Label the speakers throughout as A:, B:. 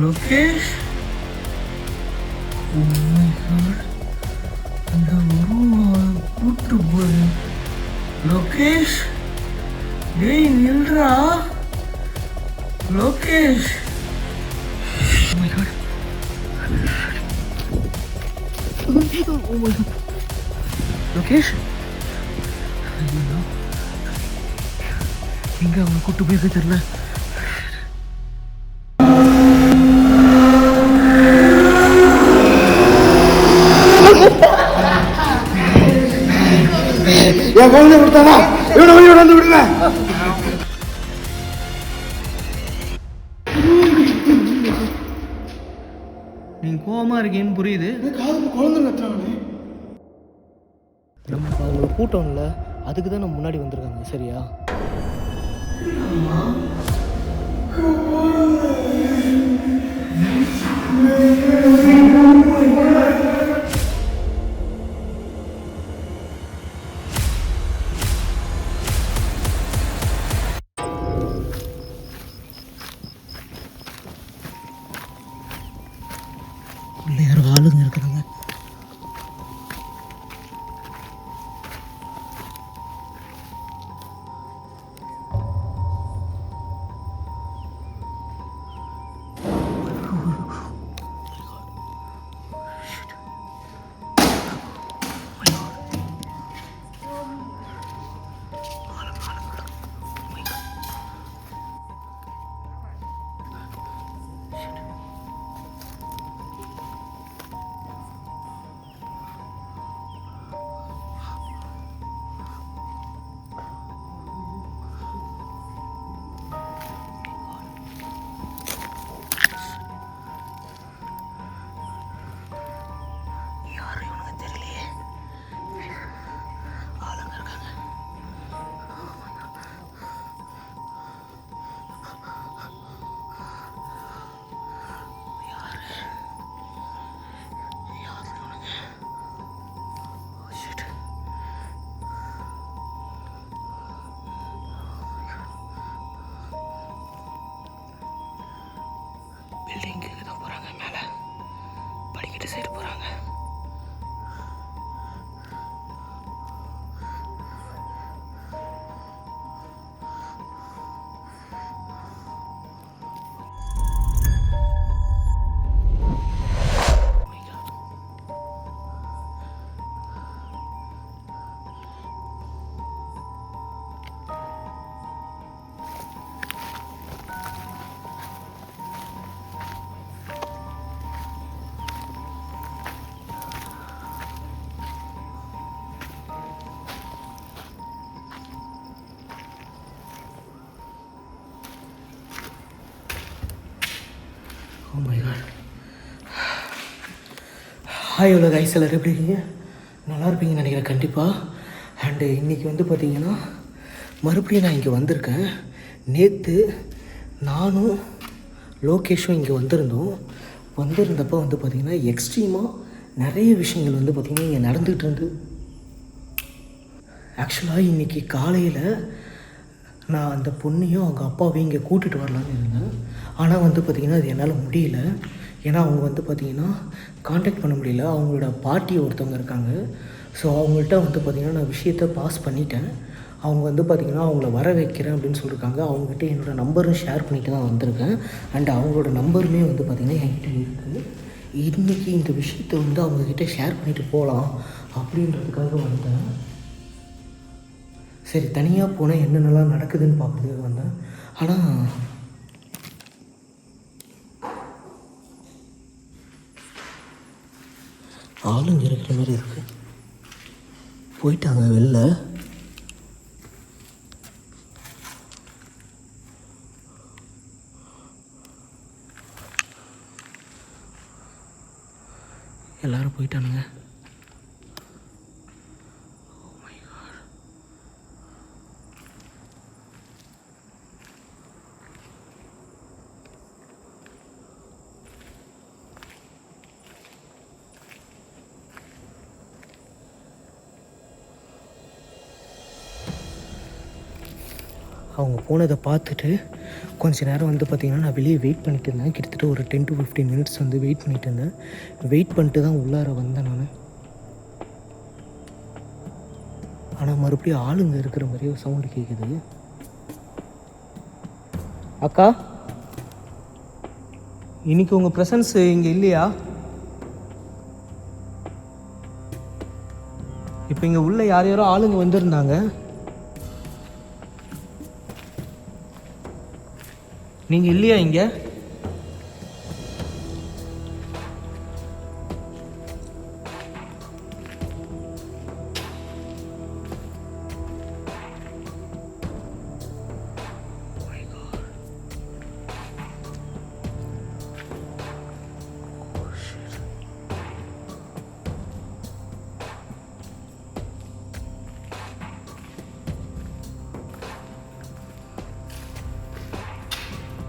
A: Lokesh, oh my god, இந்த உருவம் கூட்டு போது. லோகேஷ், டேய் நில்றா. Lokesh, oh my god, oh my god, Lokesh, ஐயோ, எங்க அவனை கூட்டு போய் தெரியல.
B: என் குழந்தை கொடுத்தானா இவனை வழி வந்து விடுவேன்.
A: நீங்க கோவமா இருக்கீங்கன்னு புரியுது.
B: குழந்தை கத்துறானே.
A: நம்ம அவங்களோட கூட்டம் இல்லை, அதுக்கு தான் நம்ம முன்னாடி வந்திருக்காங்க. சரியா? உள்ள யாரோ ஆளுங்க இருக்கிறாங்க. பில்டிங்க்கு தான் போகிறாங்க, மேலே படிக்கட்டு சைடு போகிறாங்க. Oh my god. ஹாய் உலக கைஸ், எல்லாரும் எப்படி இருக்கீங்க? நல்லா இருப்பீங்கன்னு நினைக்கிறேன் கண்டிப்பாக. அண்டு இன்றைக்கி வந்து பார்த்திங்கன்னா மறுபடியும் நான் இங்கே வந்திருக்கேன். நேற்று நானும் லோகேஷும் இங்கே வந்திருந்தப்போ வந்து பார்த்திங்கன்னா எக்ஸ்ட்ரீமாக நிறைய விஷயங்கள் வந்து பார்த்திங்கன்னா இங்கே நடந்துகிட்டு இருந்து. ஆக்சுவலாக இன்றைக்கி காலையில் நான் அந்த பொண்ணையும் அவங்க அப்பாவையும் இங்கே கூட்டிகிட்டு வரலான்னு இருந்தேன். ஆனால் வந்து பார்த்திங்கன்னா அது என்னால் முடியல. ஏன்னா அவங்க வந்து பார்த்திங்கன்னா காண்டாக்ட் பண்ண முடியல. அவங்களோட பாட்டி ஒருத்தவங்க இருக்காங்க. ஸோ அவங்கள்ட்ட வந்து பார்த்திங்கன்னா நான் விஷயத்தை பாஸ் பண்ணிட்டேன். அவங்க வந்து பார்த்திங்கன்னா அவங்கள வர வைக்கிறேன் அப்படின்னு சொல்லியிருக்காங்க. அவங்ககிட்ட என்னோடய நம்பரும் ஷேர் பண்ணிட்டு தான் வந்திருக்கேன். அண்ட் அவங்களோட நம்பருமே வந்து பார்த்திங்கன்னா என்கிட்ட இருக்குது. இன்றைக்கி இந்த விஷயத்தை வந்து அவங்கக்கிட்ட ஷேர் பண்ணிவிட்டு போகலாம் அப்படின்றதுக்காக வந்தேன். சரி, தனியாக போனால் என்னென்னலாம் நடக்குதுன்னு பார்க்குறதுக்கு வந்தேன். ஆனால் ஆளுங்க இருக்கிற மாதிரி இருக்குது. போயிட்டாங்க வெளில. எல்லாரும் போயிட்டானுங்க. அவங்க போனதை பார்த்துட்டு கொஞ்ச நேரம் வந்து பார்த்திங்கன்னா நான் வெளியே வெயிட் பண்ணிட்டு இருந்தேன். கிட்டத்தட்ட ஒரு 10 to 15 மினிட்ஸ் வந்து வெயிட் பண்ணிட்டு இருந்தேன். வெயிட் பண்ணிட்டு தான் உள்ளார வந்தேன் நான். ஆனால் மறுபடியும் ஆளுங்க இருக்கிற மாதிரியே ஒரு சவுண்டு கேட்குது. அக்கா, இன்னைக்கு உங்கள் ப்ரெசன்ஸ் இங்கே இல்லையா? இப்போ இங்கே உள்ள யார் யாரோ ஆளுங்க வந்திருந்தாங்க. நீங்கள் இல்லையா இங்கே?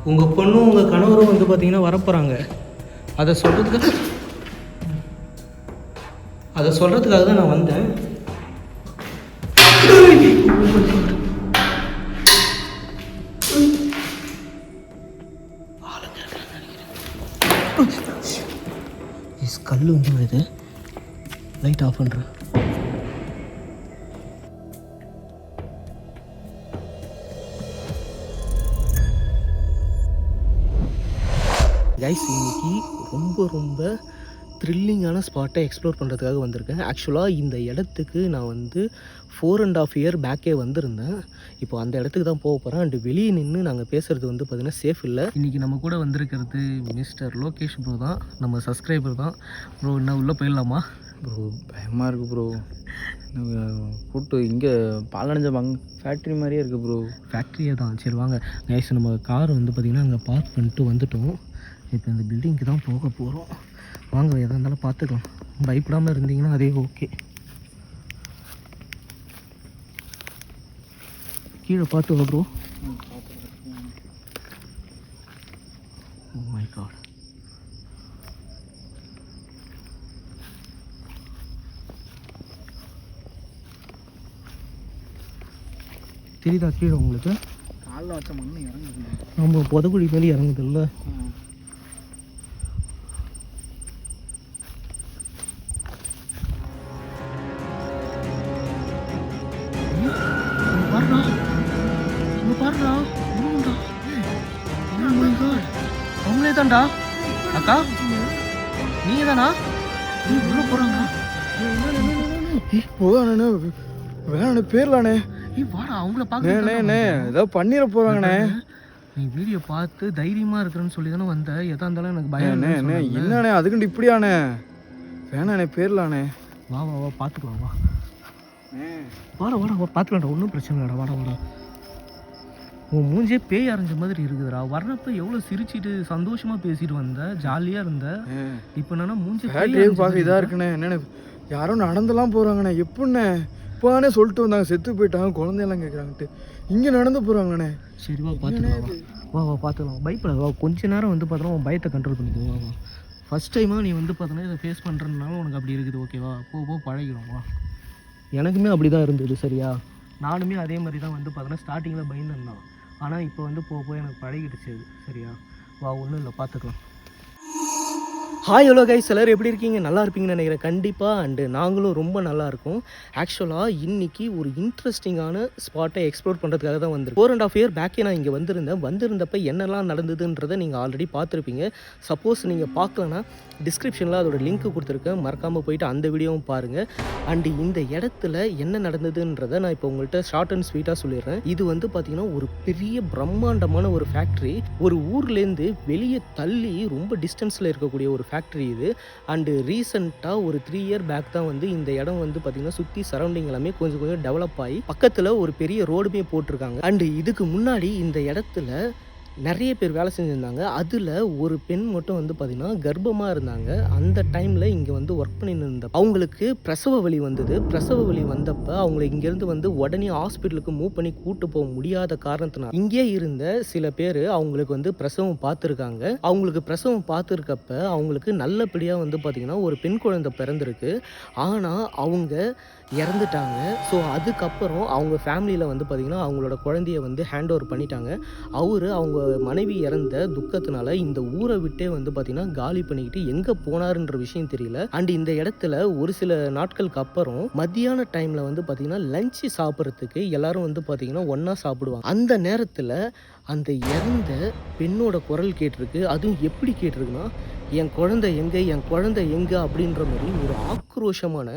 A: உங்கள் பொண்ணும் உங்கள் கணவரும் வந்து பார்த்தீங்கன்னா வரப்போகிறாங்க. அதை சொல்கிறதுக்காக தான் நான் வந்தேன். கல் வந்து வருது. லைட் ஆஃப் பண்ணுறேன். கைஸ், இன்னைக்கு ரொம்ப த்ரில்லிங்கான ஸ்பாட்டை எக்ஸ்ப்ளோர் பண்ணுறதுக்காக வந்திருக்கேன். ஆக்சுவலாக இந்த இடத்துக்கு நான் வந்து 4.5 year பேக்கே வந்திருந்தேன். இப்போ அந்த இடத்துக்கு தான் போக போகிறேன். அண்டு வெளியே நின்று நாங்கள் பேசுகிறது வந்து பார்த்திங்கன்னா சேஃப் இல்லை. இன்றைக்கி நம்ம கூட வந்திருக்கிறது மிஸ்டர் லோகேஷ் ப்ரோ தான், நம்ம சப்ஸ்கிரைபர் தான். ப்ரோ என்ன உள்ளே போயிடலாமா?
C: ப்ரோ பயமாக இருக்குது ப்ரோ. கூட்டு இங்கே பாலடைஞ்ச ஃபேக்ட்ரி மாதிரியே இருக்குது ப்ரோ.
A: ஃபேக்ட்ரியே தான். சரி வாங்க கைஸ், நம்ம கார் வந்து பார்த்திங்கன்னா அங்கே பார்க் பண்ணிட்டு வந்துட்டோம். இப்போ இந்த பில்டிங்க்கு தான் போக போகிறோம். வாங்க, எதாக இருந்தாலும் பார்த்துக்கலாம். பயப்படாமல் இருந்தீங்கன்னா அதே ஓகே. கீழே பார்த்து வா ப்ரோ. O my God. தெரியுதா கீழே உங்களுக்கு?
C: காலில் வச்ச மண்ணு இறங்குது.
A: நம்ம புதக்குழி மேலே இறங்குது இல்லை? அவங்களே தான்டா. அக்கா, நீங்க தானா? நீ உள்ள போறாங்க.
B: போதானே வேணாண்ணே பேர்லாண்ணே.
A: வாடா, அவங்கள
B: பார்க்கண்ணே ஏதோ பண்ணிட போறாங்கண்ணே.
A: நீ வீடியோ பார்த்து தைரியமா இருக்கிறேன்னு சொல்லி தானே வந்த. எதா இருந்தாலும் எனக்கு பயம்.
B: என்னண்ணே அதுக்குண்டு இப்படியாண்ணே? வேணாண்ணே பேர்லாண்ணே.
A: வா வா வா பார்த்துக்கலாம். வா வாடா வாடா வா பார்த்துக்கலாம்டா, ஒன்றும் பிரச்சனை இல்லைடா. வாடா வாடா. உன் மூஞ்சே பேய் அரைஞ்ச மாதிரி இருக்குதுடா. வர்றப்ப எவ்வளோ சிரிச்சிட்டு சந்தோஷமாக பேசிட்டு வந்த, ஜாலியாக இருந்த. இப்போ என்னன்னா மூஞ்சி
B: பார்க்க இதாக இருக்குண்ணே. என்னண்ணே யாரோ நடந்தெல்லாம் போகிறாங்கண்ணே. எப்படிண்ணே இப்போதானே சொல்லிட்டு வந்தாங்க செத்து போயிட்டாங்க குழந்தையெல்லாம் கேட்குறாங்கட்டு. இங்கே நடந்து போகிறாங்கண்ணே.
A: சரி வா பார்த்துக்கலாம். வா வா பார்த்துக்கலாம். பயப்படாத. வா கொஞ்ச நேரம் வந்து பார்த்தோன்னா உன் பயத்தை கண்ட்ரோல் பண்ணிக்கோ. வா வா. ஃபஸ்ட் டைமாக நீ வந்து பார்த்தோன்னா இதை ஃபேஸ் பண்ணுறதுனால உனக்கு அப்படி இருக்குது. ஓகேவா? போ பழகிடும். வா. எனக்குமே அப்படி தான் இருந்தது. சரியா? நானுமே அதே மாதிரி தான் வந்து பார்த்தோன்னா ஸ்டார்டிங்கில் பயந்துருந்தான். ஆனால் இப்போ வந்து போக எனக்கு பழகிடுச்சு. சரியா? வா, ஒன்றும் இல்லை, பார்த்துக்கலாம். ஹாய் ஹலோ கைஸ், எல்லோரும் எப்படி இருக்கீங்க? நல்லா இருப்பீங்கன்னு நினைக்கிறேன் கண்டிப்பாக. அண்டு நாங்களும் ரொம்ப நல்லாயிருக்கோம். ஆக்சுவலாக இன்றைக்கி ஒரு இன்ட்ரெஸ்டிங்கான ஸ்பாட்டை எக்ஸ்ப்ளோர் பண்ணுறதுக்காக தான் வந்திருக்கேன். 4.5 year பேக்கே நான் இங்கே வந்திருந்தப்போ என்னெல்லாம் நடந்ததுன்றதை நீங்கள் ஆல்ரெடி பார்த்துருப்பீங்க. சப்போஸ் நீங்கள் பார்க்கலன்னா டிஸ்கிரிப்ஷனில் அதோட லிங்க் கொடுத்துருக்கேன், மறக்காமல் போயிட்டு அந்த வீடியோவும் பாருங்கள். அண்டு இந்த இடத்துல என்ன நடந்ததுன்றதை நான் இப்போ உங்கள்கிட்ட ஷார்ட் அண்ட் ஸ்வீட்டாக சொல்லிடுறேன். இது வந்து பார்த்திங்கன்னா ஒரு பெரிய பிரம்மாண்டமான ஒரு ஃபேக்ட்ரி. ஒரு ஊர்லேருந்து வெளியே தள்ளி ரொம்ப டிஸ்டன்ஸில் இருக்கக்கூடிய ஒரு ஃபேக்ட்ரி இது. அண்டு ரீசெண்டாக ஒரு 3 year பேக் தான் வந்து இந்த இடம் வந்து பார்த்திங்கன்னா சுற்றி சரௌண்டிங் எல்லாமே கொஞ்சம் டெவலப் ஆகி பக்கத்தில் ஒரு பெரிய ரோடுமே போட்டிருக்காங்க. அண்டு இதுக்கு முன்னாடி இந்த இடத்துல நிறைய பேர் வேலை செஞ்சுருந்தாங்க. அதில் ஒரு பெண் மட்டும் வந்து பார்த்திங்கன்னா கர்ப்பமாக இருந்தாங்க. அந்த டைமில் இங்கே வந்து ஒர்க் பண்ணிட்டு இருந்த அவங்களுக்கு பிரசவ வலி வந்தது. பிரசவ வலி வந்தப்போ அவங்கள இங்கேருந்து வந்து உடனே ஹாஸ்பிட்டலுக்கு மூவ் பண்ணி கூட்டு போக முடியாத காரணத்தினால் இங்கே இருந்த சில பேர் அவங்களுக்கு வந்து பிரசவம் பார்த்துருக்காங்க. அவங்களுக்கு பிரசவம் பார்த்துருக்கப்ப அவங்களுக்கு நல்லபடியாக வந்து பார்த்திங்கன்னா ஒரு பெண் குழந்தை பிறந்திருக்கு. ஆனால் அவங்க இறந்துட்டாங்க. ஸோ அதுக்கப்புறம் அவங்க ஃபேமிலியில் வந்து பார்த்திங்கன்னா அவங்களோட குழந்தைய வந்து ஹேண்ட் ஓவர் பண்ணிட்டாங்க. அவங்க மனைவி இறந்த துக்கத்தினால இந்த ஊரை விட்டே வந்து பார்த்திங்கன்னா காலி பண்ணிக்கிட்டு எங்கே போனாருன்ற விஷயம் தெரியல. அண்ட் இந்த இடத்துல ஒரு சில நாட்களுக்கு அப்புறம் மத்தியான டைமில் வந்து பார்த்திங்கன்னா லஞ்சு சாப்பிட்றதுக்கு எல்லாரும் வந்து பார்த்திங்கன்னா ஒன்றா சாப்பிடுவாங்க. அந்த நேரத்தில் அந்த இறந்த பெண்ணோட குரல் கேட்டிருக்கு. அதுவும் எப்படி கேட்டிருக்குன்னா, என் குழந்தை எங்கே அப்படின்ற மாதிரி ஒரு ஆக்ரோஷமான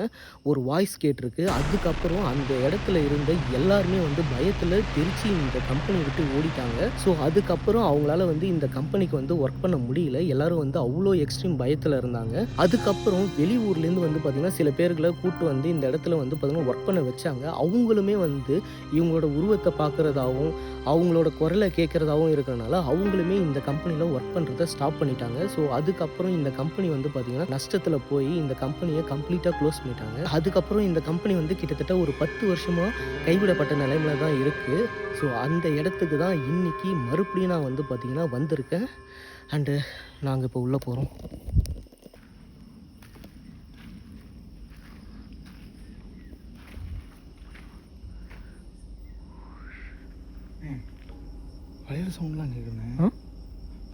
A: ஒரு வாய்ஸ் கேட்டிருக்கு. அதுக்கப்புறம் அந்த இடத்துல இருந்த எல்லாருமே வந்து பயத்தில் தெரிச்சு இந்த கம்பெனி விட்டு ஓடிட்டாங்க. ஸோ அதுக்கப்புறம் அவங்களால வந்து இந்த கம்பெனிக்கு வந்து ஒர்க் பண்ண முடியல. எல்லாரும் வந்து அவ்வளோ எக்ஸ்ட்ரீம் பயத்தில் இருந்தாங்க. அதுக்கப்புறம் வெளியூர்லேருந்து வந்து பார்த்திங்கன்னா சில பேர்களை கூப்பிட்டு வந்து இந்த இடத்துல வந்து பார்த்திங்கன்னா ஒர்க் பண்ண வச்சாங்க. அவங்களுமே வந்து இவங்களோட உருவத்தை பார்க்குறதாகவும் அவங்களோட குரலை கேட்குறதாகவும் இருக்கிறனால அவங்களுமே இந்த கம்பெனியில் ஒர்க் பண்ணுறதை ஸ்டாப் பண்ணிட்டாங்க. ஸோ அதுக்கப்புறம் இந்த கம்பெனி வந்து பார்த்திங்கன்னா நஷ்டத்தில் போய் இந்த கம்பெனியை கம்ப்ளீட்டாக க்ளோஸ் பண்ணிட்டாங்க. அதுக்கப்புறம் இந்த கம்பெனி வந்து கிட்டத்தட்ட ஒரு 10 வருஷமாக கைவிடப்பட்ட நிலைமையில தான் இருக்குது. ஸோ அந்த இடத்துக்கு தான் இன்றைக்கி மறுபடியும் நான் வந்து பார்த்திங்கன்னா வந்திருக்கேன். அண்டு நாங்கள் இப்போ உள்ளே போகிறோம்.
B: வளையிற சவுண்ட்லாம் கேட்குறேன்.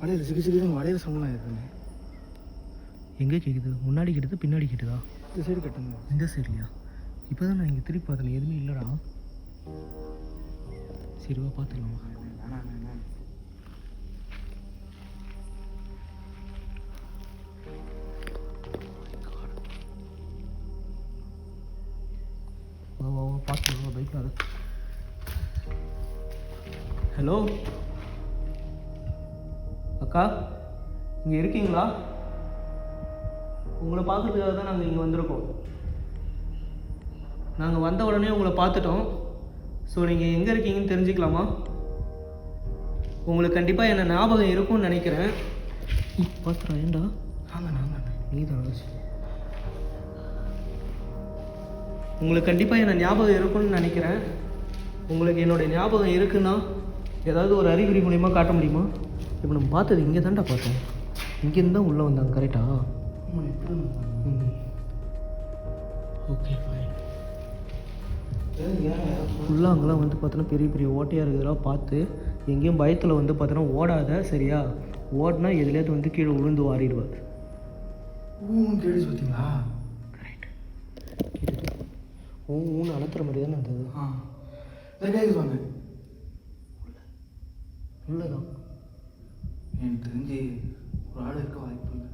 B: வளையிற சிகிச்சை வளையிற சவுண்ட்லாம் கேட்குறேன்.
A: எங்கே கேட்குது? முன்னாடி கேட்டுது, பின்னாடி கேட்டுதா?
B: இந்த சைடு கட்டுங்க.
A: இந்த சைட்லையா? இப்போ தான் நான் இங்கே திருப்பி பார்த்தேன், எதுவுமே இல்லைடா. சரிவா பார்த்துக்கலாமா? வா பார்த்துக்கலாம், பைக்கில். ஹலோ அக்கா, இங்கே இருக்கீங்களா? உங்களை பார்க்குறதுக்காக தான் நாங்கள் இங்கே வந்திருக்கோம். நாங்கள் வந்த உடனே உங்களை பார்த்துட்டோம். ஸோ நீங்கள் எங்கே இருக்கீங்கன்னு தெரிஞ்சுக்கலாமா? உங்களுக்கு கண்டிப்பாக என்ன ஞாபகம் இருக்கும்னு நினைக்கிறேன். பார்த்துறேன். ஏண்டா? நீ தான். உங்களுக்கு கண்டிப்பாக என்ன ஞாபகம் இருக்கும்னு நினைக்கிறேன். உங்களுக்கு என்னுடைய ஞாபகம் இருக்குன்னா ஏதாவது ஒரு அறிகுறி மூலிமா காட்ட முடியுமா? இப்போ நம்ம பார்த்தது இங்கே தான்டா பார்த்தோம். இங்கேருந்து தான் உள்ளே வந்தாங்க, கரெக்டாக? Okay fine. ஃபுல்லாக அங்கெல்லாம் வந்து பார்த்தோன்னா பெரிய பெரிய ஓட்டையாக இருக்கிறதெல்லாம் பார்த்து எங்கேயும் பயத்தில் வந்து பார்த்தோன்னா ஓடாத, சரியா? ஓடினா எதுலேயாவது வந்து கீழே விழுந்து வாரிடுவார்.
B: கேட்டு பார்த்தீங்களா?
A: கரெக்ட். ஊன்னு அழுத்துற மாதிரி தானே இருந்தது.
B: கேட்குவாங்க
A: உள்ளதான்.
B: எனக்கு தெரிஞ்சு ஒரு ஆள் இருக்க வாய்ப்பு இல்லை.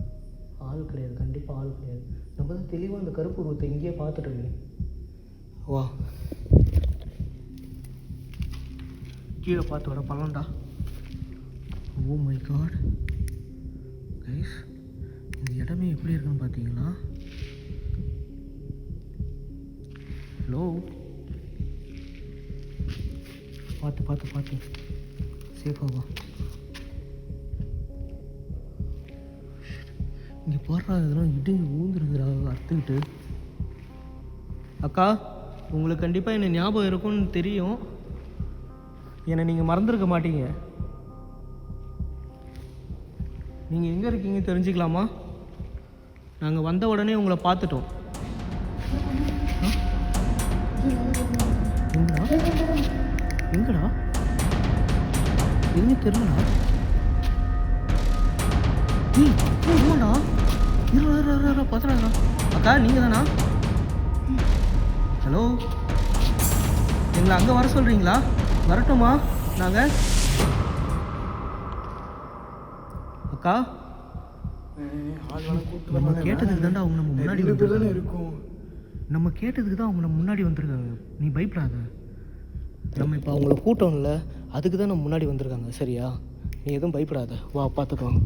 A: ஆள் கிடையாது, கண்டிப்பாக ஆள் கிடையாது. நம்ம தான் தெளிவாக அந்த கருப்பு உருவத்தை இங்கேயே பார்த்துட்டு. வா, கீழே பார்த்து வர பழம்டா. ஓ மை காட் கைஸ், இந்த இடமே எப்படி இருக்குன்னு பார்த்தீங்களா? ஹலோ, பார்த்து சேஃபாக வா. இங்கே போடுறா, இதெல்லாம் இடிஞ்சு ஊந்துருக்குறா அறுத்துக்கிட்டு. அக்கா, உங்களுக்கு கண்டிப்பாக என்ன ஞாபகம் இருக்கும்னு தெரியும். என்னை நீங்கள் மறந்துருக்க மாட்டீங்க. நீங்கள் எங்கே இருக்கீங்க தெரிஞ்சுக்கலாமா? நாங்கள் வந்த உடனே உங்களை பார்த்துட்டோம். எங்கடா எங்கே தெரியலடா. ஆமாடா, பார்த்துடாடா. அக்கா, நீங்கள் தானா? ஹலோ, எங்களை அங்கே வர சொல்கிறீங்களா? வரட்டுமா நாங்கள்? அக்கா, நம்ம கேட்டதுக்கு தான்டா அவங்க நம்ம முன்னாடி
B: இருக்கும்.
A: நம்ம கேட்டதுக்கு தான் அவங்க நம்ம முன்னாடி வந்திருக்காங்க. நீ பயப்படாத. நம்ம இப்போ அவங்கள கூட்டோம்ல, அதுக்கு தான் நம்ம முன்னாடி வந்திருக்காங்க, சரியா? நீ எதுவும் பயப்படாத, வா பார்த்துக்கலாம்.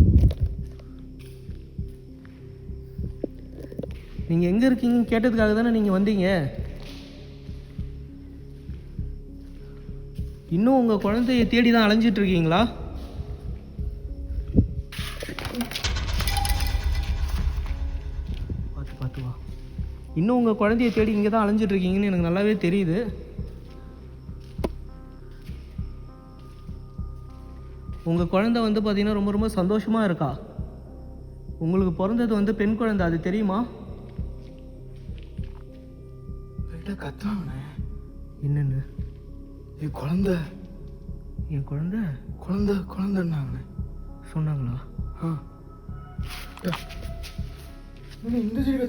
A: நீங்கள் எங்கே இருக்கீங்கன்னு கேட்டதுக்காக தானே நீங்கள் வந்தீங்க. இன்னும் உங்கள் குழந்தைய தேடி தான் அலைஞ்சிட்டு இருக்கீங்களா? பார்த்து வா. இன்னும் உங்கள் குழந்தைய தேடி இங்கே தான் அலைஞ்சிட்டு இருக்கீங்கன்னு எனக்கு நல்லாவே தெரியுது. உங்கள் குழந்தை வந்து பார்த்தீங்கன்னா ரொம்ப ரொம்ப சந்தோஷமாக இருக்கா. உங்களுக்கு பிறந்தது வந்து பெண் குழந்தை, அது தெரியுமா?
B: கத்துறாங்கண்ணே.
A: என்னென்னு?
B: என் குழந்தை
A: என் குழந்தை
B: குழந்தைன்னாங்கண்ணே.
A: சொன்னாங்களா?
B: ஆ இந்த சைடு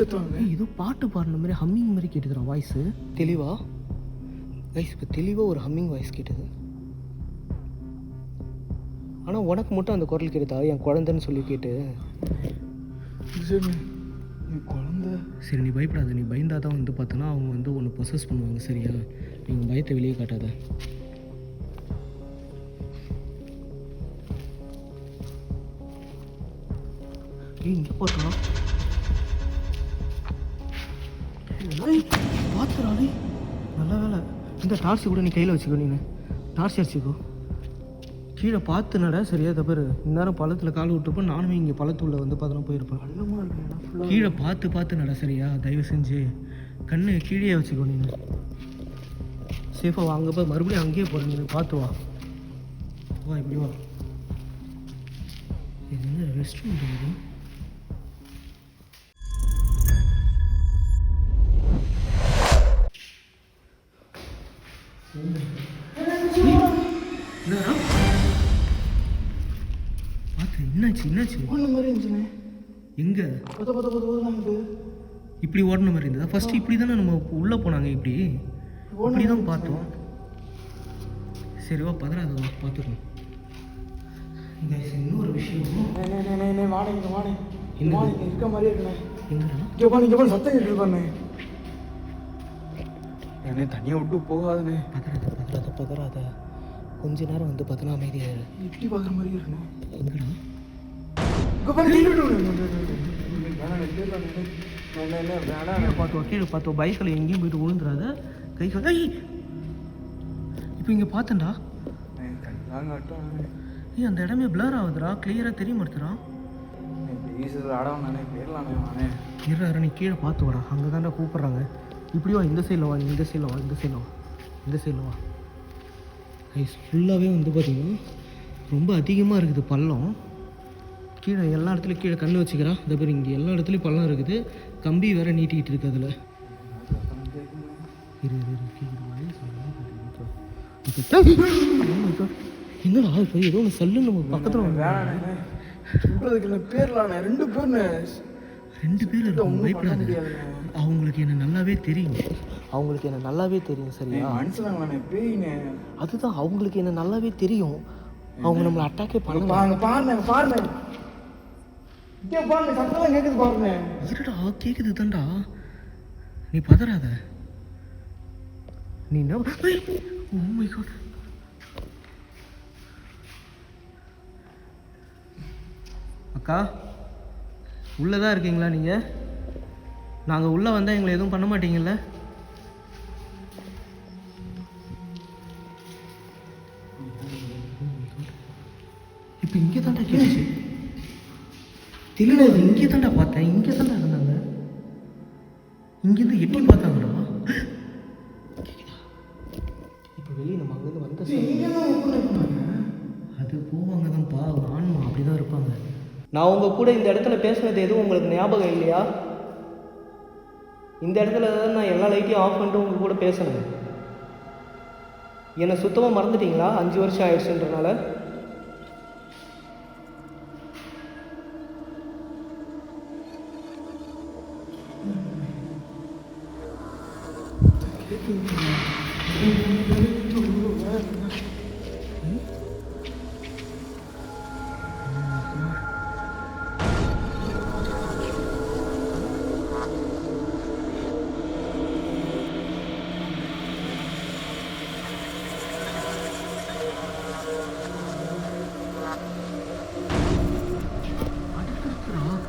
B: கத்துவாங்க.
A: ஏதோ பாட்டு பாடுன மாதிரி ஹம்மிங் மாதிரி கேட்டுதுடா வாய்ஸு. தெளிவா கைஸ், இப்போ தெளிவாக ஒரு ஹம்மிங் வாய்ஸ் கேட்டது. ஆனால் உனக்கு மட்டும் அந்த குரல் கேட்டுதா என் குழந்தைன்னு சொல்லி கேட்டு?
B: சரி என் குழந்தை.
A: சரி நீ பயப்படாத. நீ பயந்தாதான் தான் வந்து பார்த்தோன்னா அவங்க வந்து ஒன்று ப்ரொசஸ் பண்ணுவாங்க. சரியா? நீங்கள் பயத்தை வெளியே காட்டாத. இங்கே பார்த்தோம் பார்த்துறாடி. நல்ல வேலை. இந்த டார்ச்சி கூட நீ கையில் வச்சுக்கோ. நீ டார்ச் அடிச்சுக்கோ. கீழே பார்த்து நட. சரியா? தப்பாரு. இந்நேரம் பள்ளத்தில் கால் விட்டுருப்போம். நானுமே இங்கே பள்ளத்துள்ள வந்து பார்த்தோன்னா போயிருப்பேன்.
B: பள்ளமாக இருக்கு.
A: கீழே பார்த்து நட. சரியா? தயவு செஞ்சு கண்ணு கீழே வச்சுக்கோ. நீ சேஃபாக வாங்க போய் மறுபடியும் அங்கேயே போகிறேன். நீ பார்த்து வா. வா இப்படி வா. இது என்ன ரெஸ்ட் ரூம் இருக்குது? என்னாச்சு?
B: ஒன்று மாதிரி இருந்துச்சுண்ணே.
A: எங்கே? இப்படி ஓடின மாதிரி இருந்ததா? ஃபர்ஸ்ட் இப்படி தானே நம்ம உள்ளே போனாங்க. இப்படி தான் பார்த்தோம். சரிவா பதறாதவா, பார்த்துக்கணும். இன்னொரு விஷயம்
B: வாடகை
A: என்ன
B: இருக்க மாதிரியே இருக்குண்ணே.
A: எங்கடா?
B: இங்கே சத்தம் கேட்டுருப்பாண்ணே. என்னை தனியாக விட்டு போகாதுண்ணே.
A: பதறாத. கொஞ்ச நேரம் வந்து பார்த்தோன்னா அமைதியாக
B: இப்படி பார்க்குற மாதிரி இருக்குண்ணே.
A: எங்கடா? கீழே பார்த்தோம். பைக்கில் எங்கேயும் போயிட்டு விழுந்துடாத. கை கை இப்போ இங்கே பார்த்தேன்டா. அந்த இடமே பிளர் ஆகுதுடா. கிளியராக தெரிய மாட்டேறான். இருற நீ கீழே பார்த்து வாடா. அங்கே தான்டா கூப்பிட்றாங்க. இப்படி வா. இந்த சைடில் வா. ஐஸ் ஃபுல்லாகவே வந்து பார்த்தீங்கன்னா ரொம்ப அதிகமாக இருக்குது பள்ளம். கீழே எல்லா இடத்துலையும் கீழே கண்ணு வச்சுக்கிறான். இந்த பேர் இங்கே எல்லா இடத்துலையும் பள்ளம் இருக்குது. கம்பி வேறு நீட்டிக்கிட்டு இருக்கு அதில். என்னடா இப்போ ஏதோ ஒன்று சல்லு நம்ம பக்கத்தில்
B: பேர்லாம் 2
A: பேர் பயப்படாது. அவங்களுக்கு என்ன நல்லாவே தெரியும். சரியா? அதுதான் அவங்களுக்கு என்ன நல்லாவே தெரியும். அவங்க நம்மளை அட்டாக்கே
B: பாருங்க.
A: இருடா கேக்குது தான்டா. நீ பதறாத. நீ என்ன? Oh my God. அக்கா உள்ளதான் இருக்கீங்களா நீங்க? நாங்க உள்ள வந்தா எங்களை எதுவும் பண்ண மாட்டீங்கல்ல? இப்போ இங்கே தான்டா கேட்டுச்சு. தெரியல. இங்கே தான்டா பார்த்தேன். இங்கே தான்டா இருந்தாங்க. இங்கேருந்து எட்டி பார்த்தாங்கடா. இப்போ வெளியே நம்ம அங்கேருந்து வந்த அது போவாங்க தான்ப்பா. ஆன்மா அப்படி தான் இருப்பாங்க. நான் உங்கள் கூட இந்த இடத்துல பேசுனது எதுவும் உங்களுக்கு ஞாபகம் இல்லையா? இந்த இடத்துல தான் நான் எல்லா லைட்டையும் ஆஃப் பண்ணிட்டு உங்கள் கூட பேசணும். என்னை சுத்தமாக மறந்துட்டீங்களா? 5 வருஷம் ஆயிடுச்சுன்றனால.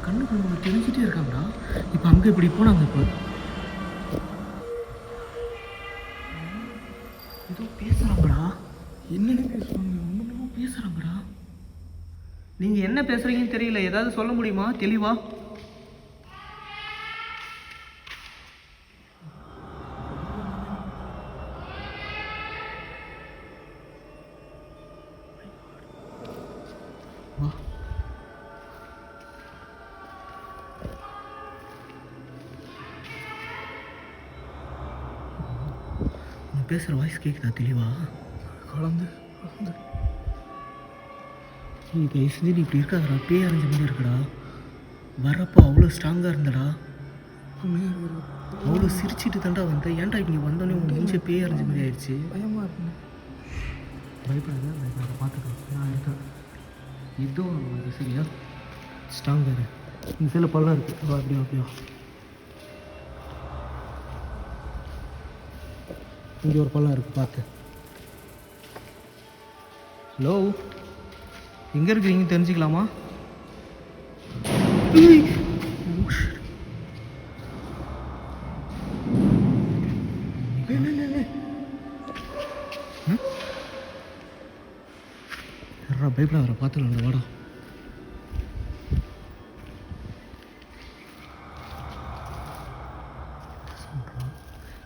A: கண்ணுக்கு தெரிஞ்சுட்டே இருக்காங்கடா. இப்போ அங்கே இப்படி போனாங்க. இப்போ ஏதோ பேசுகிறாங்கடா.
B: என்னென்ன பேசுவாங்க?
A: ஒன்றும் பேசுகிறாங்கடா. நீங்கள் என்ன பேசுகிறீங்கன்னு தெரியல. ஏதாவது சொல்ல முடியுமா தெளிவா? பேசுகிற வாய்ஸ் கேட்குதா தெளிவா?
B: குழந்தை
A: நீ தயவு செஞ்சு நீ இப்படி இருக்காதடா, பேய் அரைஞ்ச மாதிரி இருக்குடா. வரப்போ அவ்வளோ ஸ்ட்ராங்காக இருந்தடா, அவ்வளோ சிரிச்சிட்டு தாண்டா வந்தேன். ஏன்டா இங்கே வந்தோடனே உன் மூஞ்சி பேய் அரைஞ்ச மாதிரி ஆயிடுச்சு?
B: பயமாக இருக்குண்ணே.
A: பயப்படாத பார்த்துக்கோ, நான் இருக்கேன். இதுவும் அது சரியா ஸ்ட்ராங்காக இருக்கு. இந்த சில பழம் இருக்குது, அப்படியா இங்கே ஒரு பழம் இருக்குது, பார்த்து. ஹலோ, எங்கே இருக்கிறீங்க தெரிஞ்சுக்கலாமா? பயப்படாத, வர பார்த்துக்கலாம், வாடா.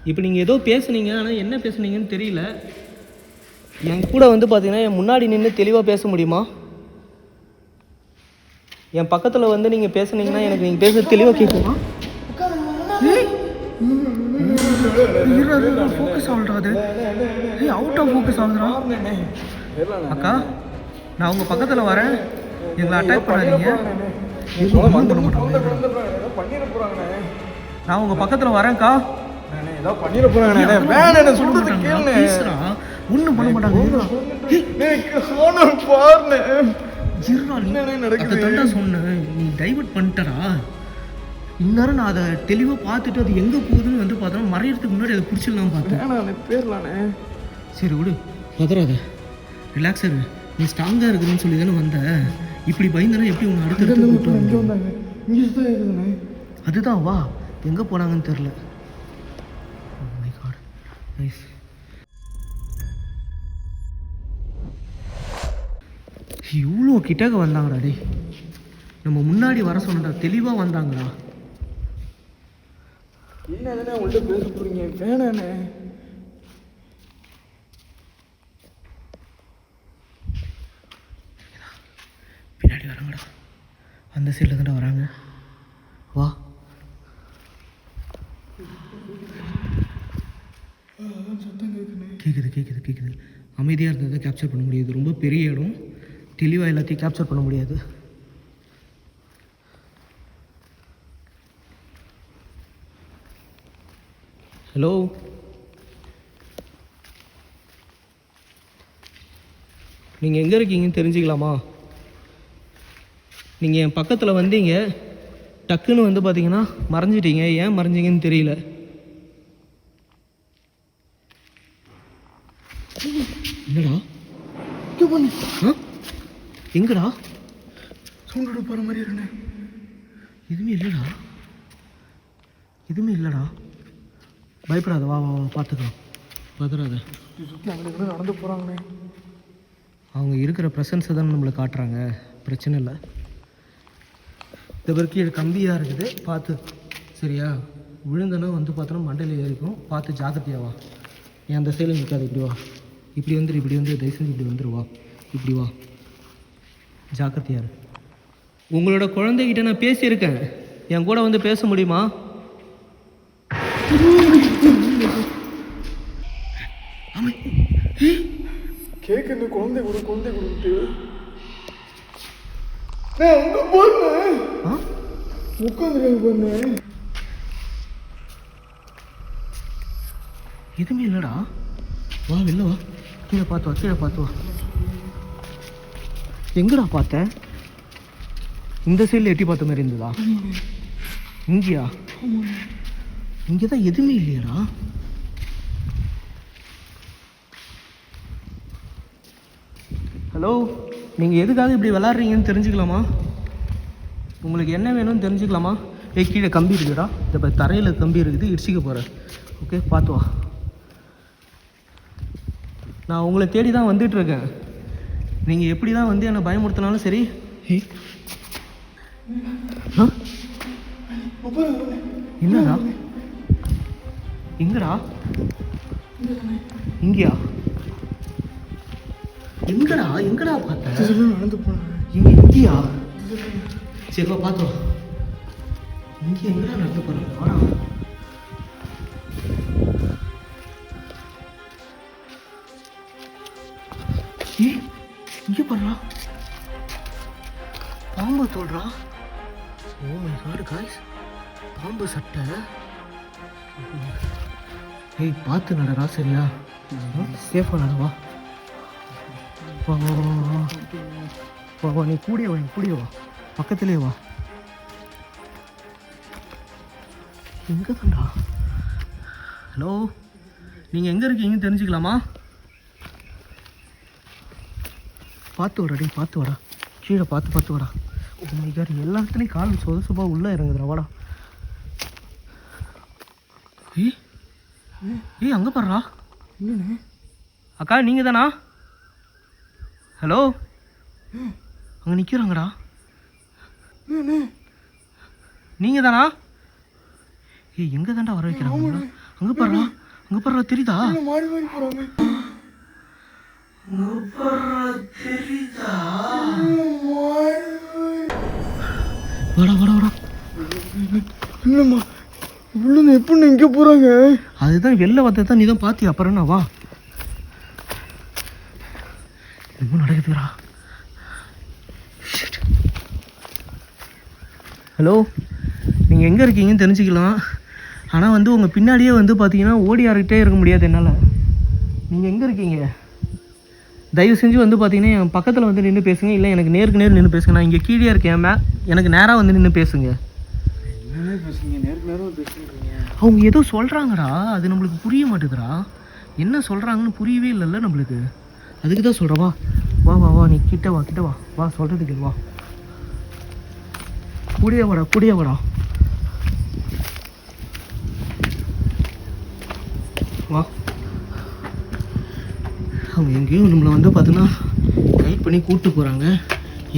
A: இப்போ நீங்கள் ஏதோ பேசுனீங்க, ஆனால் என்ன பேசுனீங்கன்னு தெரியல. என் கூட வந்து பார்த்தீங்கன்னா என் முன்னாடி நின்று தெளிவாக பேச முடியுமா? என் பக்கத்தில் வந்து நீங்கள் பேசுனீங்கன்னா எனக்கு நீங்கள் பேசுறது தெளிவாக கேட்குமா? ஃபோக்கஸ் ஆகுதுடா, அது அவுட் ஆஃப் ஃபோக்கஸ் ஆகுதுடா. அக்கா, நான் உங்கள் பக்கத்தில் வரேன், எங்களை அட்டாக் பண்ணாதீங்க. நான் உங்கள் பக்கத்தில் வரேன்க்கா.
B: பண்ணிட போறாங்க. வேணாம் சொல்றது கேளுங்க.
A: ஒன்றும் பண்ண மாட்டாங்க. சொன்னேன், நீ டைவர்ட் பண்ணிட்டடா. இந்நேரம் நான் அதை தெளிவாக பார்த்துட்டு அது எங்கே போகுதுன்னு வந்து பார்த்தோன்னா மறையிறதுக்கு முன்னாடி அதை பிடிச்சிடலாம் பார்த்தேன்.
B: பேர்லானே.
A: சரி விடு, பதறாத, ரிலாக்ஸ் இரு. நீ ஸ்ட்ராங்காக இருக்குதுன்னு சொல்லி தானே வந்த. இப்படி பயந்தனா எப்படி உன்னை அடுத்து? அதுதான் வா, எங்கே போனாங்கன்னு தெரில. நைஸ். இவ்வளோ கிட்டக்க வந்தாங்கடா டே. நம்ம முன்னாடி வர சொன்னடா, தெளிவாக வந்தாங்கடா.
B: என்னதானே உங்கள்கிட்ட பேச போறீங்க? வேணாண்ணே.
A: பின்னாடி வராங்கடா, அந்த சைடில் தான்டா வராங்க. வா. கேட்குது. அமைதியாக இருந்ததை கேப்சர் பண்ண முடியாது. ரொம்ப பெரிய இடம், தெளிவாக எல்லாத்தையும் கேப்சர் பண்ண முடியாது. ஹலோ, நீங்கள் எங்கே இருக்கீங்கன்னு தெரிஞ்சுக்கலாமா? நீங்கள் என் பக்கத்தில் வந்தீங்க, டக்குன்னு வந்து பார்த்தீங்கன்னா மறைஞ்சிட்டீங்க. ஏன் மறைஞ்சிங்கன்னு தெரியல. என்னடா எங்கடா
B: சவுண்டோட போகிற மாதிரி இருக்குண்ணே.
A: எதுவுமே இல்லைடா. பயப்படாத, வா பார்த்துக்கலாம், பதறாத.
B: சுற்றி அங்கே நடந்து போகிறாங்கண்ணே.
A: அவங்க இருக்கிற ப்ரெசன்ஸை தான் நம்மளை காட்டுறாங்க, பிரச்சனை இல்லை. இந்த பிறகு இது கம்பியாக இருக்குது, பார்த்து சரியா? விழுந்தனா வந்து பார்த்தோன்னா மண்டையில் ஏறிக்கும், பார்த்து ஜாக்கிரதையாவா. ஏன் அந்த சைடில் நிற்காது, இப்படி வா, இப்படி வந்து தயவு செஞ்சு இப்படி வந்துடுவா, இப்படி வா, ஜாக்கிரதையாரு. உங்களோட குழந்தைகிட்ட நான் பேசியிருக்கேன், என் கூட வந்து பேச முடியுமா?
B: கேட்குது, குழந்தை கொடுத்து உங்க போறேன், உட்காந்துருக்காங்க போறேன்.
A: எதுவுமே இல்லைடா. வா, வெளில வா, கீழே பார்த்து வா. எங்கடா பார்த்த? இந்த சைடில் எட்டி பார்த்த மாதிரி இருந்ததா? இங்கேயா? இங்கே தான் எதுவுமே இல்லையாடா. ஹலோ, நீங்கள் எதுக்காக இப்படி விளாட்றீங்கன்னு தெரிஞ்சுக்கலாமா? உங்களுக்கு என்ன வேணும்னு தெரிஞ்சுக்கலாமா? கீழே கம்பி இருக்குடா, இந்த தரையில் கம்பி இருக்குது, இடிச்சிக்க போகிறேன். ஓகே, பார்த்து வா. நான் உங்களை தேடி தான் வந்துட்டுருக்கேன். நீங்கள் எப்படி தான் வந்து என்னை பயமுறுத்தினாலும் சரி. என்னடா? எங்கடா? இங்கேயா? எங்கடா பார்த்த?
B: நடந்து போனேன்.
A: இங்கேயா? சரிப்பா, பார்த்தோம். இங்கே எங்கடா நடந்து போகிறோம்? வாடா. தோல்றா. ஓ மை காட் காய்ஸ், பாம்பு சட்டை. ஏய் பார்த்து நடடா சரியா, சேஃபாக நடவா. வா வா வா வா வா வா, நீ கூடிய வா, நீ கூடிய வா, பக்கத்துலேயே வா. எங்கே தான்டா? ஹலோ, நீங்கள் எங்கே இருக்கீங்கன்னு தெரிஞ்சுக்கலாமா? பார்த்து வாடா டே, பார்த்து வாடா, கீழே பார்த்து வாடா. ஓ மை காட், எல்லா இடத்துலையும் கால் சொதசுப்பாக உள்ளே இறங்குதுடா. வாடா. ஏய் அங்கே பாடுறா.
B: என்னண்ணே?
A: அக்கா நீங்கள் தானா? ஹலோ, அங்கே நிற்கிறாங்கடா. நீங்கள் தானா? ஏய் எங்கே தான்டா வர வைக்கிறாங்க? அங்கே பாடுறா தெரியுதா?
B: மாறி மாறி போகிறாங்க.
A: தெரியுதா? வாடா வாடா வாடா.
B: இல்லைம்மா, இவ்வளோ எப்படின்னு எங்கே போகிறாங்க?
A: அதுதான் வெளில வந்தது தான், நீ தான் பார்த்தியா? அப்புறம் வா. என்ன நடக்குதுடா? ஹலோ, நீங்கள் எங்கே இருக்கீங்கன்னு தெரிஞ்சுக்கலாம். ஆனால் வந்து உங்கள் பின்னாடியே வந்து பார்த்தீங்கன்னா ஓடி யாருக்கிட்டே இருக்க முடியாது என்னால். நீங்கள் எங்கே இருக்கீங்க? தயவு செஞ்சு வந்து பார்த்தீங்கன்னா என் பக்கத்தில் வந்து நின்று பேசுங்க, இல்லை எனக்கு நேருக்கு நேர் நின்று பேசுங்க. நான் இங்கே கீழே இருக்கேன், எனக்கு நேராக வந்து நின்று பேசுங்க.
B: என்னென்ன பேசுங்க? நேரம் பேசுகிறீங்க.
A: அவங்க ஏதோ சொல்கிறாங்கடா, அது நம்மளுக்கு புரிய மாட்டேதுடா. என்ன சொல்கிறாங்கன்னு புரியவே இல்லைல்ல நம்மளுக்கு. அதுக்கு தான் சொல்கிறேன். வா வா வா, நீ கிட்ட வா வா, சொல்கிறதுக்கு வா. கூடிய வாடா வா. அவங்க எங்கேயும் நம்மளை வந்து பார்த்தீங்கன்னா கைட் பண்ணி கூப்பிட்டு போகிறாங்க.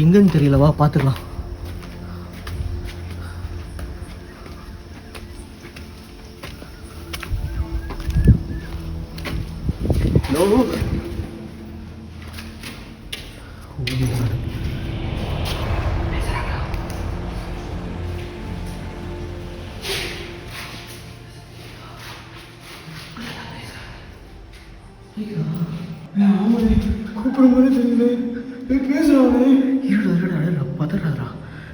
A: எங்கன்னு தெரியல, வா பார்த்துக்கலாம். ஹலோ,
B: கூப்பிடும் போது தெரியல பேசுகிறானே.
A: இருடா பதறாதரா.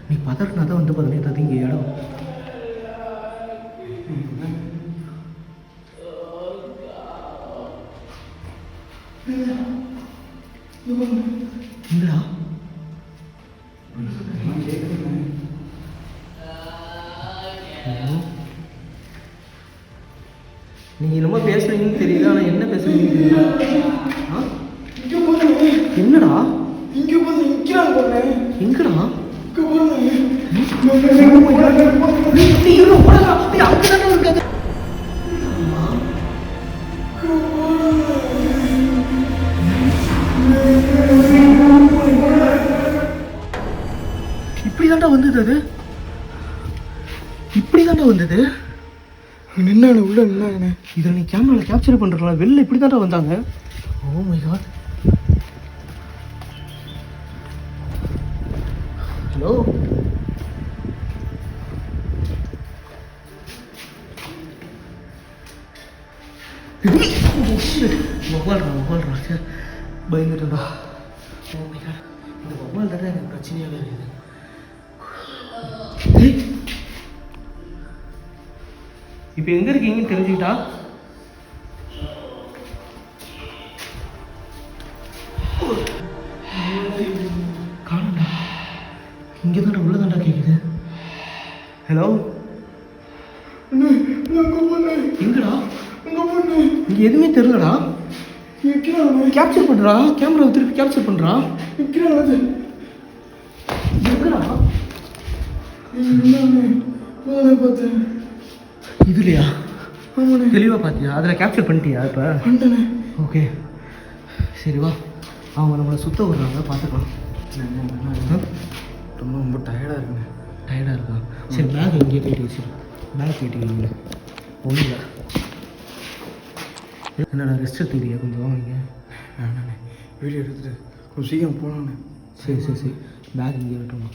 A: நீ பதறினா தான் வந்து பார்த்தீங்கன்னா ஏதாவது இங்கே இடம். எங்கடா? நீங்கள் என்னமோ பேசுறீங்கன்னு தெரியுது, ஆனால் என்ன பேசுறீங்கன்னு தெரியல. என்னடா?
B: இங்கே போய் நிற்கிறாங்க போனேன்.
A: எங்கடா? இப்படி தாண்டா வந்தது, அது இப்படி தாண்டா வந்தது.
B: நின்னாங்க உள்ள நின்னாங்கண்ணே.
A: இதை நீ கேமராவில் கேப்சர் பண்ணுறலாம். வெளில இப்படி தாண்டா வந்தாங்க. Oh my god. ஹலோ, வவ்வால்ரா சார், பயந்துட்டா. ஓ மை காட், இந்த வவ்வால் தானே எனக்கு பிரச்சனையாகவே இருக்குது. இப்போ எங்கே இருக்கீங்கன்னு தெரிஞ்சுக்கிட்டா காணண்டா. இங்கே தாண்டா உள்ள தாண்டா கேட்குது. ஹலோ, எங்கடா? இங்கே எதுவுமே தெரியலடா. கேப்சர் பண்ணுறா, கேமராவை திருப்பி கேப்சர் பண்ணுறா. எங்கடா?
B: பார்த்தேன்.
A: இதுலையா? தெளிவாக பார்த்தியா? அதில் கேப்சர் பண்ணிட்டியா? இப்போ ஓகே சரி வா, அவங்க நம்மளை சுத்த விடுறாங்க, பார்த்துக்கலாம்.
B: ரொம்ப டயர்டாக இருக்குண்ணே.
A: டயர்டாக இருக்கா? சரி பேக் எங்கேயே போயிட்டு வச்சு, பேக் போயிட்டு வைங்க. ஒன்றும் இல்லை. என்னடா ரெஸ்ட் எடுத்துக்கிறியா கொஞ்சம்? வாங்க
B: வேணாண்ணே, வீடியோ எடுத்துட்டு கொஞ்சம் சீக்கிரம் போகலாண்ணே.
A: சரி பேக் இங்கே விட்டுருமா.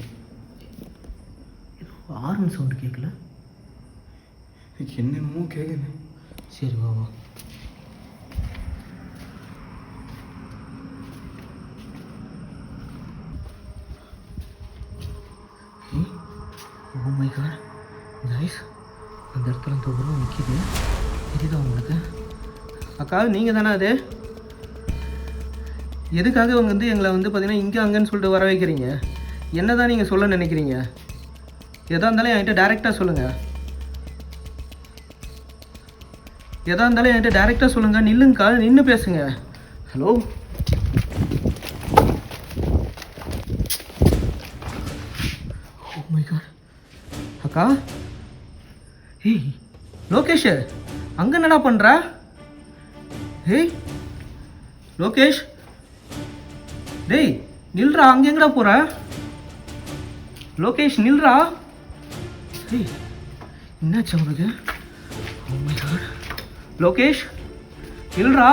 A: ஆர்வன் சவுண்டு கேட்கல.
B: என்னென்னமோ கேட்குண்ணே.
A: சரி வா வா. ஓ மை காட் கைஸ், அந்த இடத்துல அந்த உருவம் நிற்கிது. இதுதான் உங்களுக்கு அக்கா, நீங்கள் தானே அது? எதுக்காக அவங்க வந்து எங்களை வந்து பார்த்தீங்கன்னா இங்கே அங்கேன்னு சொல்லிட்டு வர வைக்கிறீங்க? என்ன தான் நீங்கள் சொல்ல நினைக்கிறீங்க? எதாக இருந்தாலும் என்கிட்ட டேரெக்டாக சொல்லுங்கள். எதாக இருந்தாலும் என்கிட்ட டேரெக்டாக சொல்லுங்கள். நில்லுங்கக்கா, நின்று பேசுங்க. ஹலோ, ஓ மை காட் அக்கா. ஏய் லோகேஷ், அங்கே என்னடா பண்ணுற? ஏய் லோகேஷ், டேய் நில்றா, அங்கே எங்கடா போகிற? லோகேஷ் நில்றா. ஏய் என்னாச்சு அவனுக்கு? ஓ மை காட் லோகேஷ் நில்றா.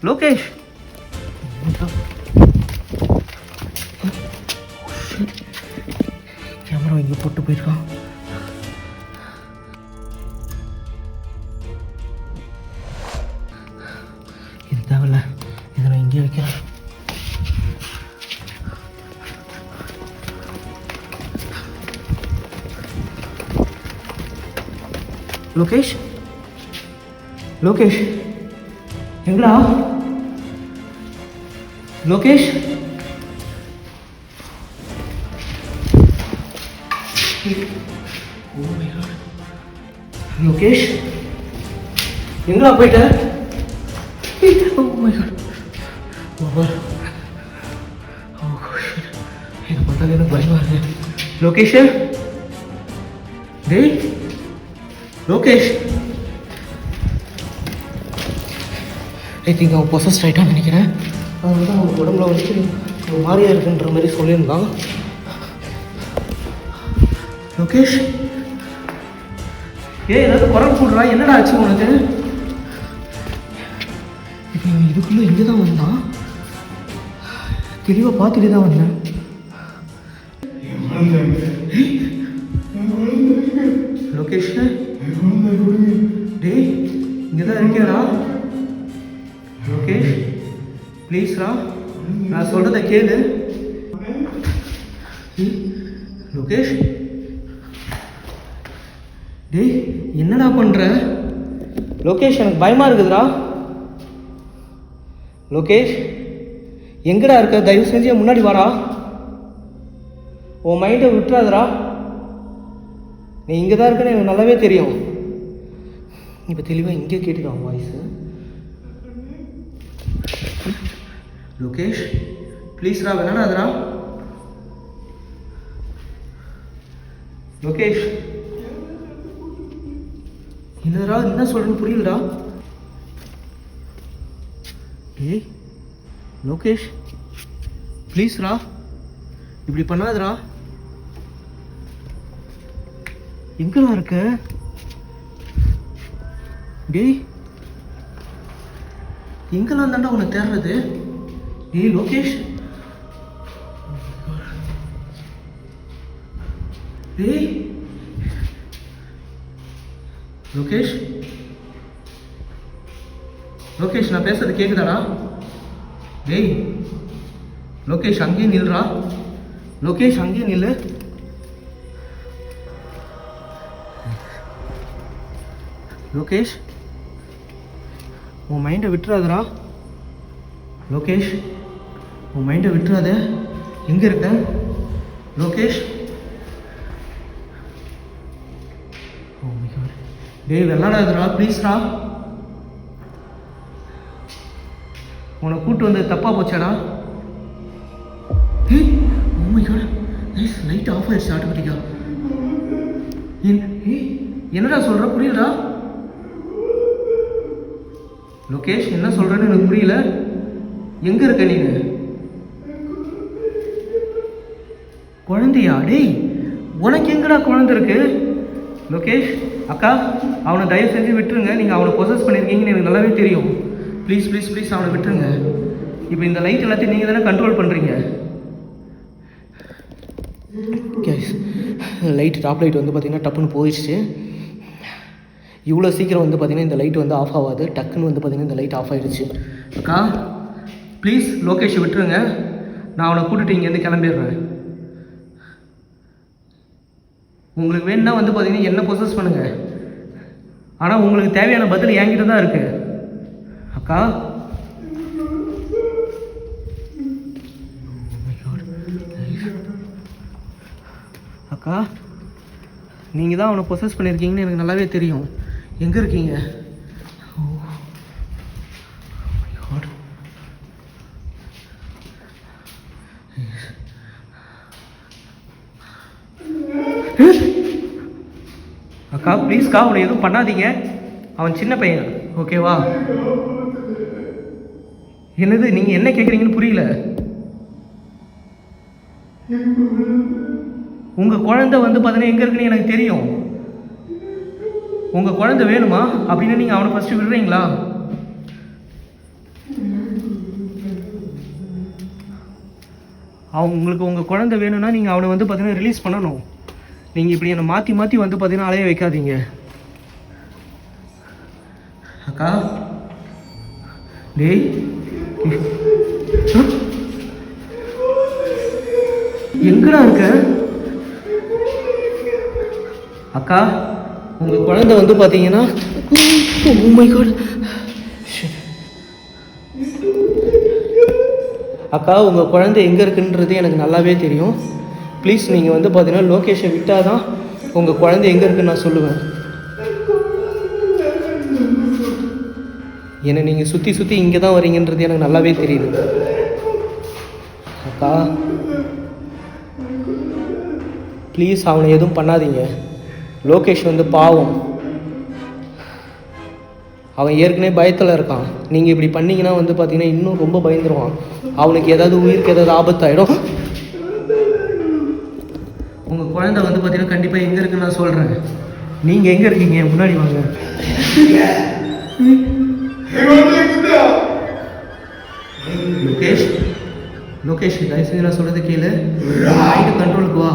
A: லோகேஷ், கேமரா இங்கே போட்டு போயிருக்கான். இது தேவையில்ல, இதை நான் இங்கே வைக்கிறேன். லோகேஷ், லோகேஷ் எங்கடா? Lokesh, oh my god Lokesh எங்கடா போயிட்ட? ஓ மை காட் இது பார்த்தாலே எனக்கு பயமா இருக்கு. லோகேஷ், டேய் லோகேஷ், ஐ திங்க் அவன் பொசஸ்ட் ஆகிட்டான்னு நினைக்கிறேன். அவன் தான் அவன் உடம்புல வந்துட்டு ஒரு மாதிரியா இருக்குன்ற மாதிரி சொல்லியிருந்தான். லோகேஷ், ஏதாவது குரல் போடுறா, என்னடா ஆச்சு உனக்கு? இப்போ இவன் இதுக்குள்ளே இங்கே தான் வந்தான். தெளிவாக பார்த்துட்டு தான் வந்தேன். லோகேஷ், டேய் இங்கே தான் இருக்கேடா. லோகேஷ் ப்ளீஸ்ரா, நான் சொல்கிறத கேளு. லோகேஷ், டேய் என்னடா பண்ணுற? லோகேஷ் எனக்கு பயமாக இருக்குதுடா. லோகேஷ் எங்கடா இருக்க? தயவு செஞ்சு முன்னாடி வாடா. உன் மைண்டை விட்டுறாதடா. நீ இங்கே தான் இருக்கன்னு எனக்கு நல்லாவே தெரியும். இப்போ தெளிவாக இங்கே கேட்டுக்கான் வாய்ஸு. லோகேஷ் ப்ளீஸ்ரா, விளையாடாதடா. லோகேஷ் என்னடா என்ன சொல்கிறேன்னு புரியலடா. ஏய் லோகேஷ் ப்ளீஸ்ரா, இப்படி பண்ணாதடா. எங்கடா இருக்க? டேய் எங்கெல்லாம் தாண்டா உன்னை தேடுறது? டேய் லோகேஷ், டேய் லோகேஷ், லோகேஷ் நான் பேசுறது கேட்குதாடா? டேய் லோகேஷ் அங்கேயே நில்றா. லோகேஷ் அங்கேயே நில்லு. லோகேஷ் உன் மைண்டை விட்டுறாதடா. லோகேஷ் உன் மைண்டை விட்டுறாத. எங்கே இருக்க லோகேஷ்? ஓ மை காட், டேய் விளாடாதடா ப்ளீஸ்ரா. உன்னை கூப்பிட்டு வந்து தப்பாக போச்சாடா? ஏய் oh my god, nice, light off ஆயிடுச்சு ஆட்டோமேட்டிக்காக. ஏய் என்னடா சொல்கிற? புரியலடா. லோகேஷ் என்ன சொல்கிறேன்னு எனக்கு புரியல. எங்கே இருக்க நீ? குழந்தையா? டேய் உனக்கு எங்கடா குழந்தை இருக்கு? லோகேஷ் அக்கா, அவனை தயவு செஞ்சு விட்டுருங்க. நீங்கள் அவனை பொசஸ் பண்ணியிருக்கீங்கன்னு எனக்கு நல்லாவே தெரியும். ப்ளீஸ் ப்ளீஸ் ப்ளீஸ் அவனை விட்டுருங்க. இப்போ இந்த லைட் எல்லாத்தையும் நீங்கள் தானே கண்ட்ரோல் பண்ணுறீங்க. கேஸ் லைட் டாப் லைட் வந்து பார்த்திங்கன்னா டப்புன்னு போயிடுச்சு. இவ்வளோ சீக்கிரம் வந்து பார்த்திங்கன்னா இந்த லைட் வந்து ஆஃப் ஆகாது. டக்குன்னு வந்து பார்த்திங்கன்னா இந்த லைட் ஆஃப் ஆகிடுச்சு. அக்கா ப்ளீஸ் லோகேஷை விட்டுருங்க. நான் அவனை கூட்டிட்டு இங்கேருந்து கிளம்பிடுறேன். உங்களுக்கு வேணும்னா வந்து பார்த்தீங்கன்னா என்ன ப்ரொசஸ் பண்ணுங்கள். ஆனால் உங்களுக்கு தேவையான பதில் என்கிட்ட தான் இருக்குது. அக்கா அக்கா நீங்கள் தான் அவனை ப்ரொசஸ் பண்ணியிருக்கீங்கன்னு எனக்கு நல்லாவே தெரியும். எங்கே இருக்கீங்க? அக்கா ப்ளீஸ்க்கா அவனை எதுவும் பண்ணாதீங்க. அவன் சின்ன பையன், ஓகேவா? என்னது நீங்கள் என்ன கேட்குறீங்கன்னு புரியல. உங்கள் குழந்தை வந்து பார்த்தீங்கன்னா எங்கே இருக்குன்னு எனக்கு தெரியும். உங்கள் குழந்தை வேணுமா அப்படின்னு நீங்கள் அவனை ஃபஸ்ட்டு விடுறீங்களா? உங்களுக்கு உங்கள் குழந்தை வேணும்னா நீங்கள் அவனை வந்து பார்த்தீங்கன்னா ரிலீஸ் பண்ணணும். நீங்கள் இப்படி என்னை மாற்றி மாற்றி வந்து பார்த்தீங்கன்னா அலைய வைக்காதீங்க. அக்கா டேய் எங்கடா இருக்க? அக்கா உங்கள் குழந்தை வந்து பார்த்தீங்கன்னா oh my god. அக்கா உங்கள் குழந்தை எங்கே இருக்குன்றது எனக்கு நல்லாவே தெரியும். ப்ளீஸ் நீங்கள் வந்து பார்த்தீங்கன்னா லொக்கேஷன் விட்டால் தான் உங்கள் குழந்தை எங்கே இருக்குன்னு நான் சொல்லுவேன். என்னை நீங்கள் சுற்றி சுற்றி இங்கே தான் வரீங்கன்றது எனக்கு நல்லாவே தெரியுது. அக்கா ப்ளீஸ் அவனை எதுவும் பண்ணாதீங்க. லோகேஷ் வந்து பாவம், அவன் ஏற்கனவே பயத்தில் இருக்கான். நீங்கள் இப்படி பண்ணிங்கன்னா வந்து பார்த்தீங்கன்னா இன்னும் ரொம்ப பயந்துருவான். அவனுக்கு ஏதாவது உயிருக்கு ஏதாவது ஆபத்தாயிடும். உங்கள் குழந்தை வந்து பார்த்தீங்கன்னா கண்டிப்பாக எங்கே இருக்குன்னு நான் சொல்கிறேன். நீங்கள் எங்கே இருக்கீங்க? முன்னாடி வாங்க. லோகேஷ் லோகேஷ் தயவுசெய்து நான் சொல்கிறது கேளு. மைண்டு கண்ட்ரோலுக்கு வா.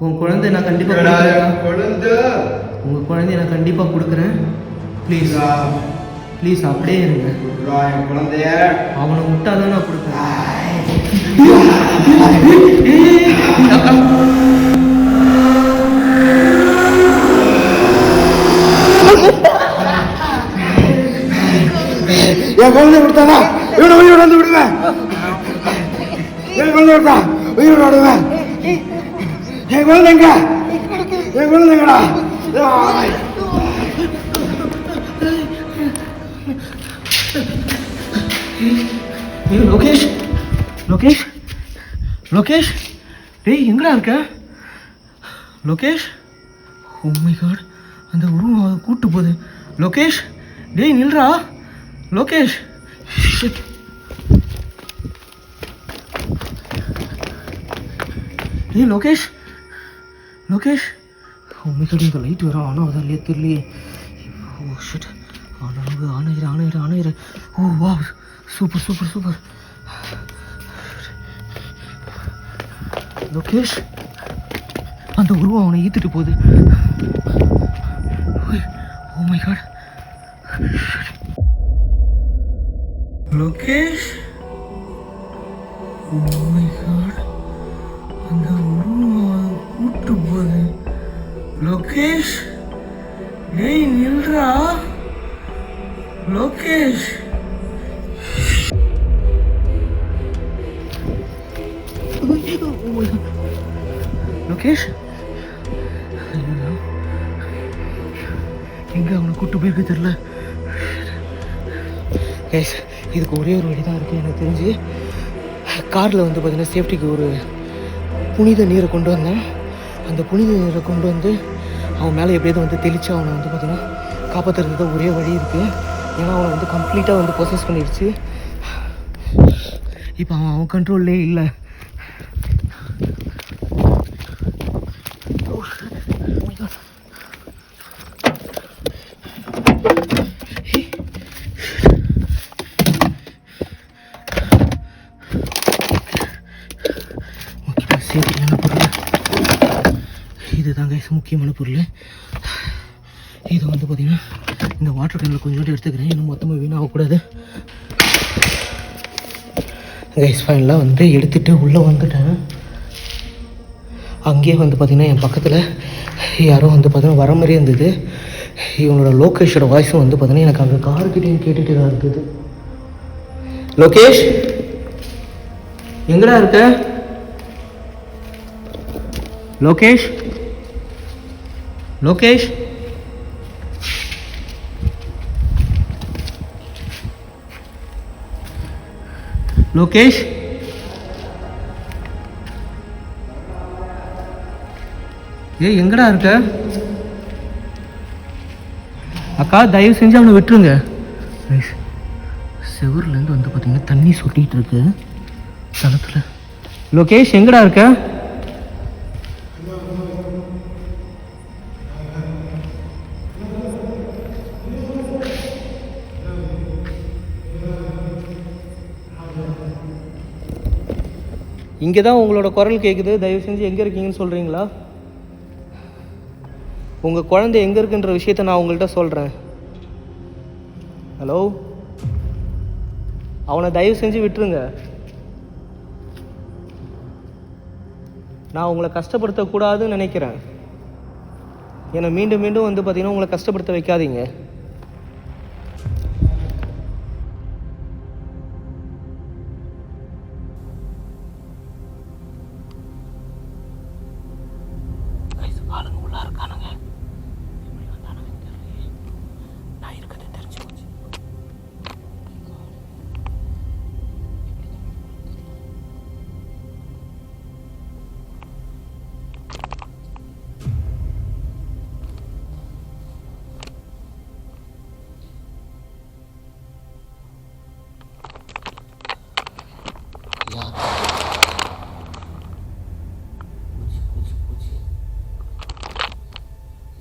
A: உன் குழந்தை நான் கண்டிப்பாக உங்கள் குழந்தைய நான் கண்டிப்பாக கொடுக்குறேன். ப்ளீஸ் ப்ளீஸ் அப்படியே இருங்க. அவனை விட்டாதான் நான் கொடுக்குறேன்.
B: என் குழந்தை கொடுத்தானா இவனை உயிரோட வந்து விடுவேன். என் குழந்தை கொடுத்தா உயிரோட விடுவேன். என் குழந்தைங்க என் குழந்தைங்கடா.
A: லோகேஷ் லோகேஷ் லோகேஷ் டேய் எங்கடா இருக்க லோகேஷ்? ஓ மை காட், அந்த உருவம் கூட்டு போகுது. லோகேஷ் டேய் நில்றா லோகேஷ். ஏய் Lokesh Lokesh oh my god, இந்த லைட் வரும் ஆனால் அதான் இல்லையே தெரியலையே. Oh shit, ஆணையிற. ஓ வா, சூப்பர் சூப்பர் சூப்பர். லோகேஷ் அந்த உருவம் அவனை ஈத்துட்டு போகுது. Oh my god Lokesh, oh my god அந்த உருவம் கூட்டு போகுது. லோகேஷ் டேய் நில்றா லோகேஷ். லோகேஷ் எங்க அவனை கூட்டு போயிருக்கு தெரியல. கைஸ் இதுக்கு ஒரே ஒரு வழி தான் இருக்குது எனக்கு தெரிஞ்சு. காரில் வந்து பார்த்தீங்கன்னா சேஃப்டிக்கு ஒரு புனித நீரை கொண்டு வந்தேன். அந்த புனித நீரை கொண்டு வந்து அவன் மேலே எப்படியாவது வந்து தெளித்து அவனை வந்து பார்த்தீங்கன்னா காப்பாற்றுறது தான் ஒரே வழி இருக்குது. ஏன்னா அவனை வந்து கம்ப்ளீட்டாக வந்து ப்ரொசஸ் பண்ணிடுச்சு. இப்போ அவன் கண்ட்ரோல்லே இல்லை. சேஃப்டியான பொருள் இதுதான் கைஸ், முக்கியமான பொருள். இது வந்து பார்த்திங்கன்னா இந்த வாட்டர் கேனில் கொஞ்சோண்டு எடுத்துக்கிறேன், இன்னும் மொத்தமாக வீணாகக்கூடாது. கைஸ் ஃபைனலாக வந்து எடுத்துகிட்டு உள்ளே வந்துட்டேன். அங்கேயே வந்து பார்த்திங்கன்னா என் பக்கத்தில் யாரோ வந்து பார்த்தீங்கன்னா வர மாதிரியே இருந்தது. இவனோட லோகேஷோட வாய்ஸும் வந்து பார்த்தீங்கன்னா எனக்கு அங்கே காருக்கிட்டையும் கேட்டுகிட்டு தான் இருக்குது. லோகேஷ் எங்கடா இருக்க? லோகேஷ் லோகேஷ் லோகேஷ் ஏய் எங்கடா இருக்க? அக்கா தயவு செஞ்சு அவனை விட்டுருங்க. செவர்லேருந்து வந்து பார்த்தீங்கன்னா தண்ணி சொட்டிகிட்டு இருக்கு தளத்தில். லோகேஷ் எங்கடா இருக்க? இங்கே தான் உங்களோட குரல் கேட்குது. தயவு செஞ்சு எங்கே இருக்கீங்கன்னு சொல்கிறீங்களா? உங்கள் குழந்தை எங்கே இருக்குன்ற விஷயத்த நான் உங்கள்கிட்ட சொல்கிறேன். ஹலோ, அவனை தயவு செஞ்சு விட்டுருங்க. நான் உங்களை கஷ்டப்படுத்தக்கூடாதுன்னு நினைக்கிறேன். என்னை மீண்டும் மீண்டும் வந்து பார்த்தீங்கன்னா உங்களை கஷ்டப்படுத்த வைக்காதீங்க. ஆளுங்க உள்ள இருக்கானுங்க. எப்படி வந்தானுங்க தெரியல. நான் இருக்கிறது தெரிஞ்சு போச்சு.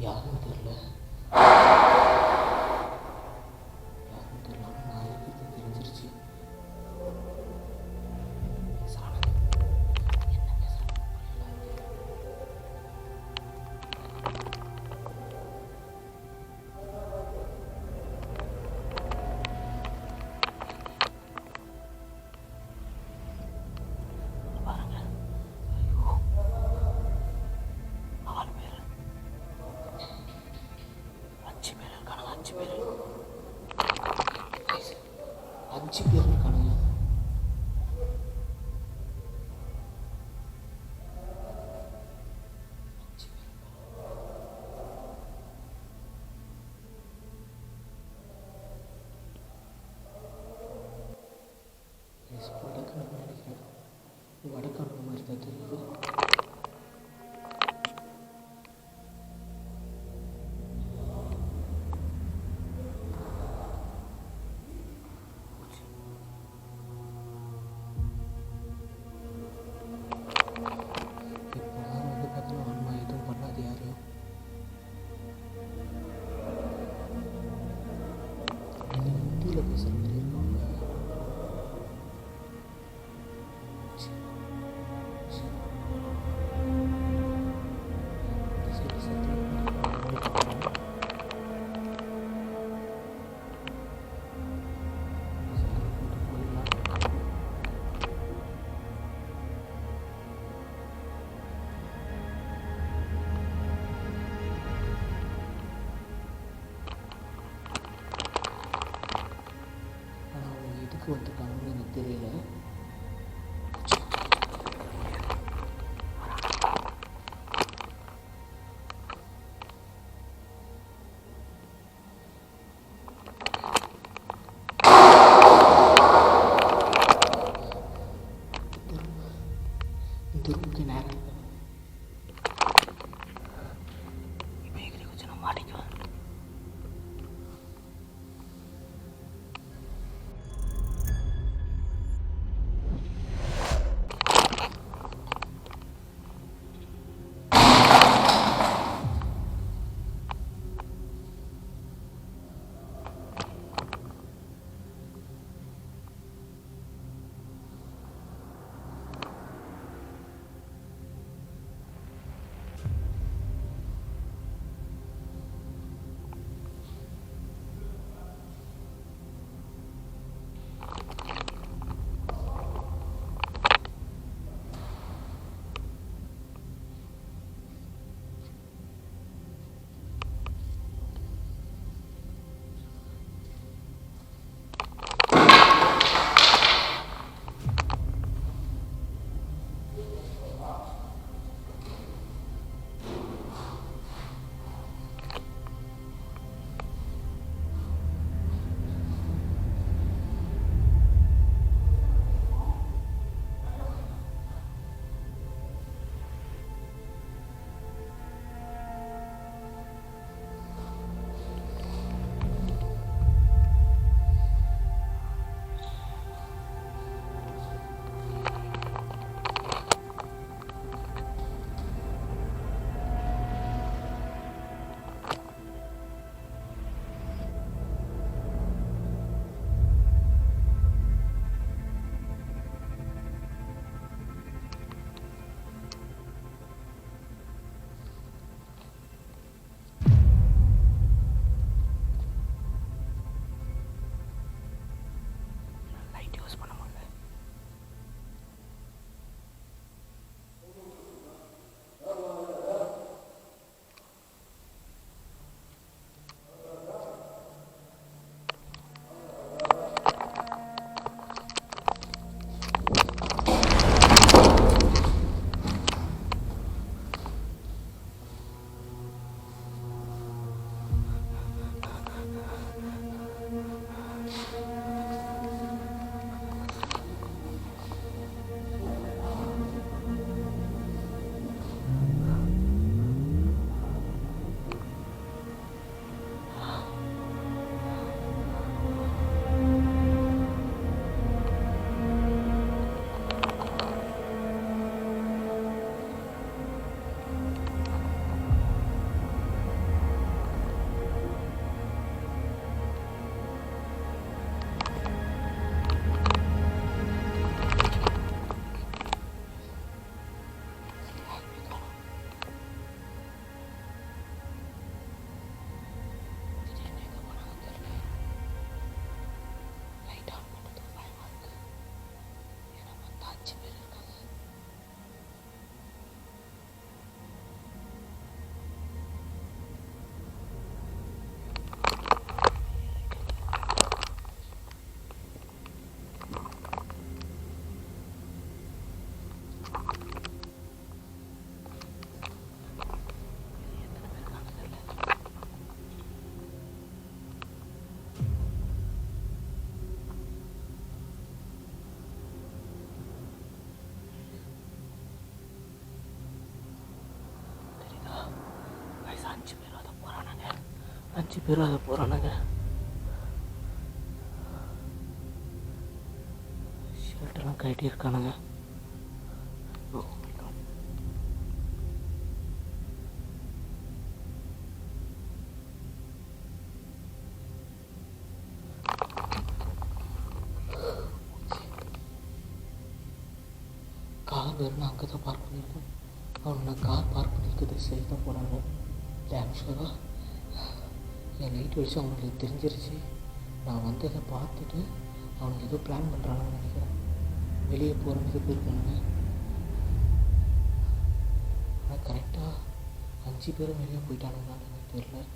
A: யாரும் தெரியல. யாரும் தெரியல. நான் இருக்கிறது தெரிஞ்சிருச்சு. பேசுறானுங்க. என்ன பேசுறாங்க பாருங்க. ஐயோ 4 பேர் 5 பேர் இருக்கானுங்க. 5 பேர் 5 பேர் இருக்கானுங்க. வடக்கான நினைக்கிறேன். வடக்கான மாதிரி தான் தெரியுது. இப்போதான் வந்து பார்த்தீங்கன்னா அம்மா எதுவும் பண்ணாது யாரையும். ஹிந்தியில் பேசுகிற மாதிரி இருக்காங்க. சரி சரி எதுக்கு வந்துருக்காங்கன்னு எனக்கு தெரியல. இந்த ரூமுக்கு நேரம் இப்போ எங்கே வச்சு நான் மாட்டிக்குவேன். 5 பேரும் அதை போகிறானுங்க. ஷர்ட்டெல்லாம் கட்டி இருக்கானுங்க. கார் வேறு நான் அங்கே தான் பார்க் பண்ணியிருக்கேன். அவனுக்கு நான் கார் பார்க் பண்ணியிருக்கிறது சரி தான் போகிறாங்க. டேம் ஷூராக என் லைட் வச்சு அவங்களுக்கு தெரிஞ்சிருச்சு. நான் வந்து அதை பார்த்துட்டு அவனுக்கு ஏதோ பிளான் பண்ணுறாங்கன்னு நினைக்கிறேன். வெளியே போகிறதுக்கு போயிருக்கானுங்க. ஆனால் கரெக்டாக 5 பேரும் வெளியே போயிட்டானுங்கன்னு எனக்கு தெரியல.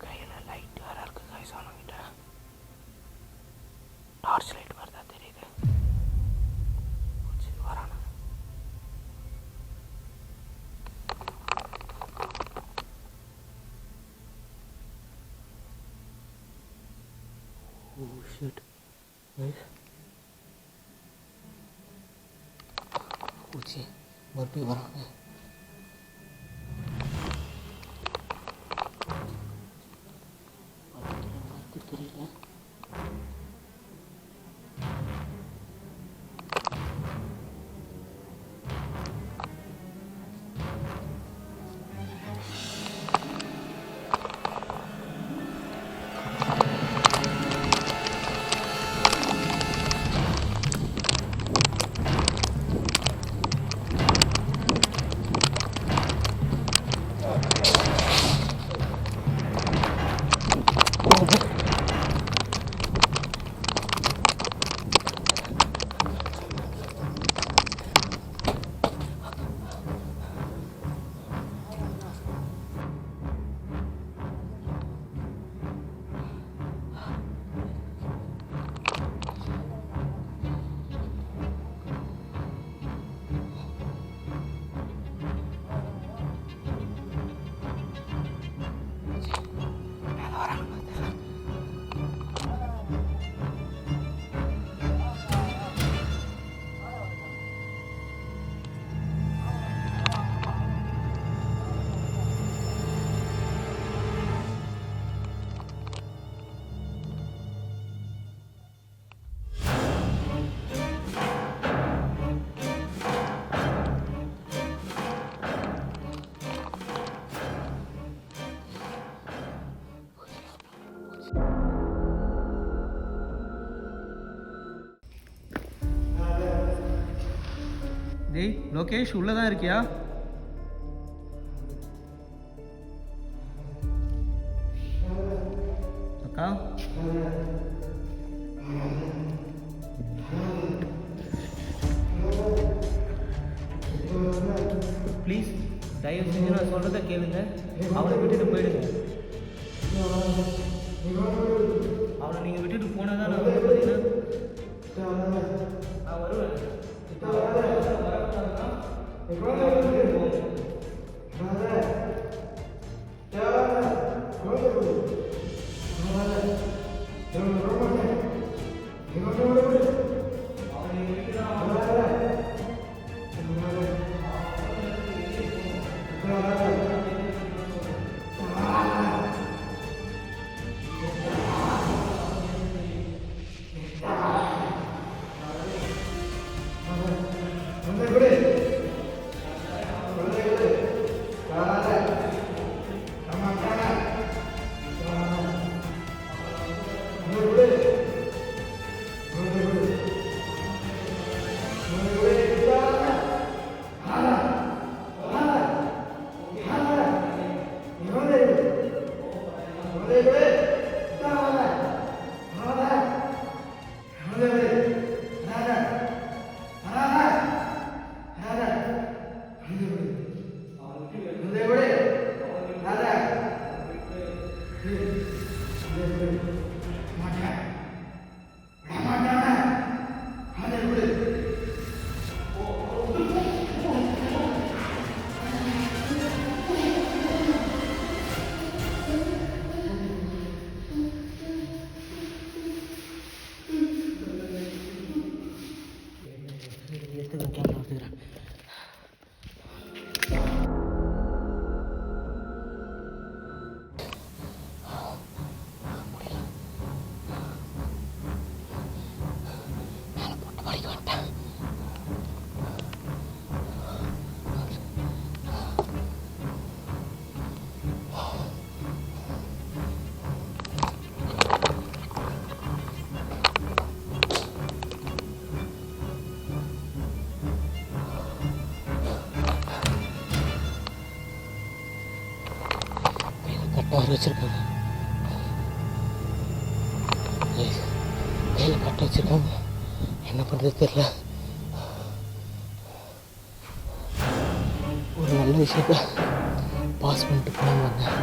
A: கையில் லைட் வேறு இருக்குது கைஸ். அவனுங்கிட்ட டார்ச் லைட் மாதிரி தான் தெரியுது. வரானு Oh shit. Guys. பூச்சி மறுபடியும் வராங்க. தெரியல.
C: டேய் லோகேஷ் உள்ளே தான் இருக்கியா? அக்கா ப்ளீஸ் தயவு செஞ்சு நான் சொல்கிறத கேளுங்க. அவனை விட்டுட்டு போயிடுங்க. அவனை நீங்கள் விட்டுட்டு போனால் தான் நான் வந்து பார்த்தீங்கன்னா நான் வருவேன்.
B: Good.
A: கரெக்டாக வர வச்சுருக்காங்க. கையில் கரெக்டாக வச்சுருக்காங்க. என்ன பண்ணுறது தெரியல. ஒரு நல்ல விஷயத்த பாஸ் பண்ணிட்டு போகணும் வந்தேன்.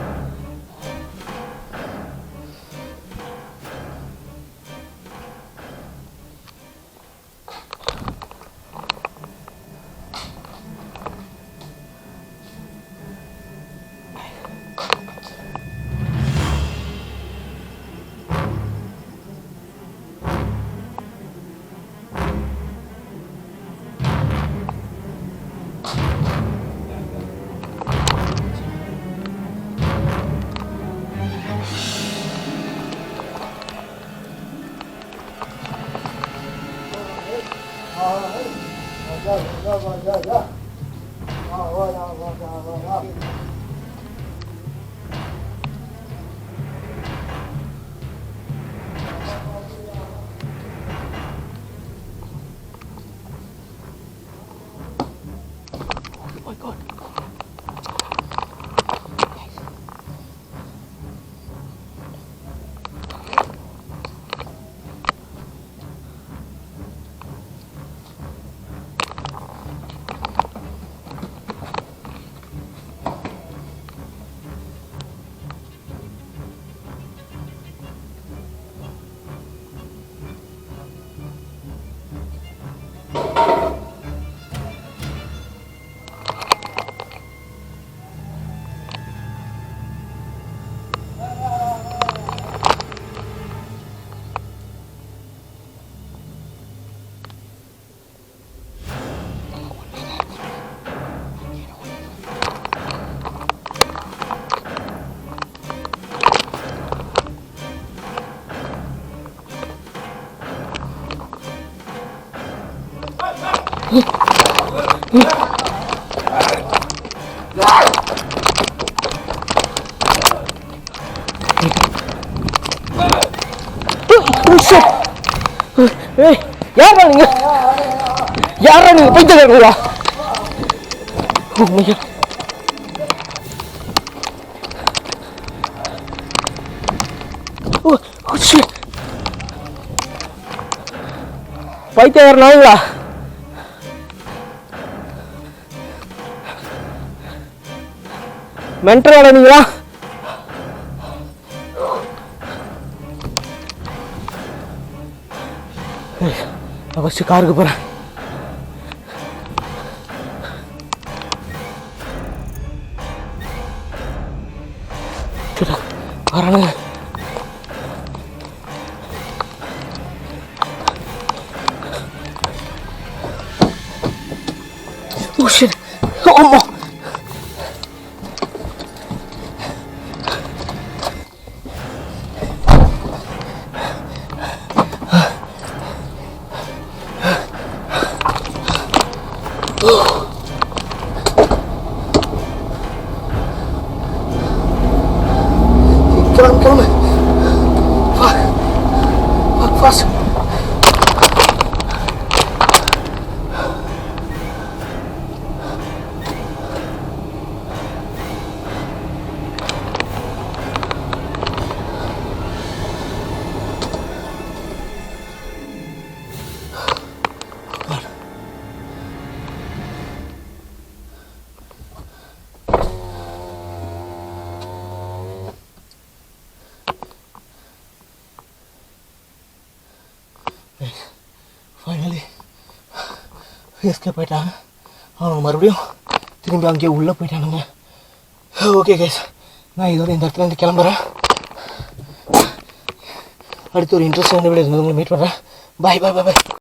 B: யாரா நீங்க? யாரா நீங்க? பைத்தியக்காரங்களா? பைத்தியக்காரனாங்களா? மென்டல் ஆனீங்களா? நான் ஃபஸ்ட்டு காருக்கு போகிறேன். வரானுங்க. Oh shit! Oh! Come on. Fuck fast. Finally escape ஆகிட்டாங்க. அவனுங்க மறுபடியும் திரும்பி அங்கேயே உள்ளே போயிட்டானுங்க. ஓகே கேஸ், நான் இதோட இந்த இடத்துல இருந்து கிளம்புறேன். அடுத்து ஒரு இன்ட்ரெஸ்டான வீடியோ இருந்தது உங்களை மீட் பண்ணுறேன். பாய் பாய் பாய் பாய்.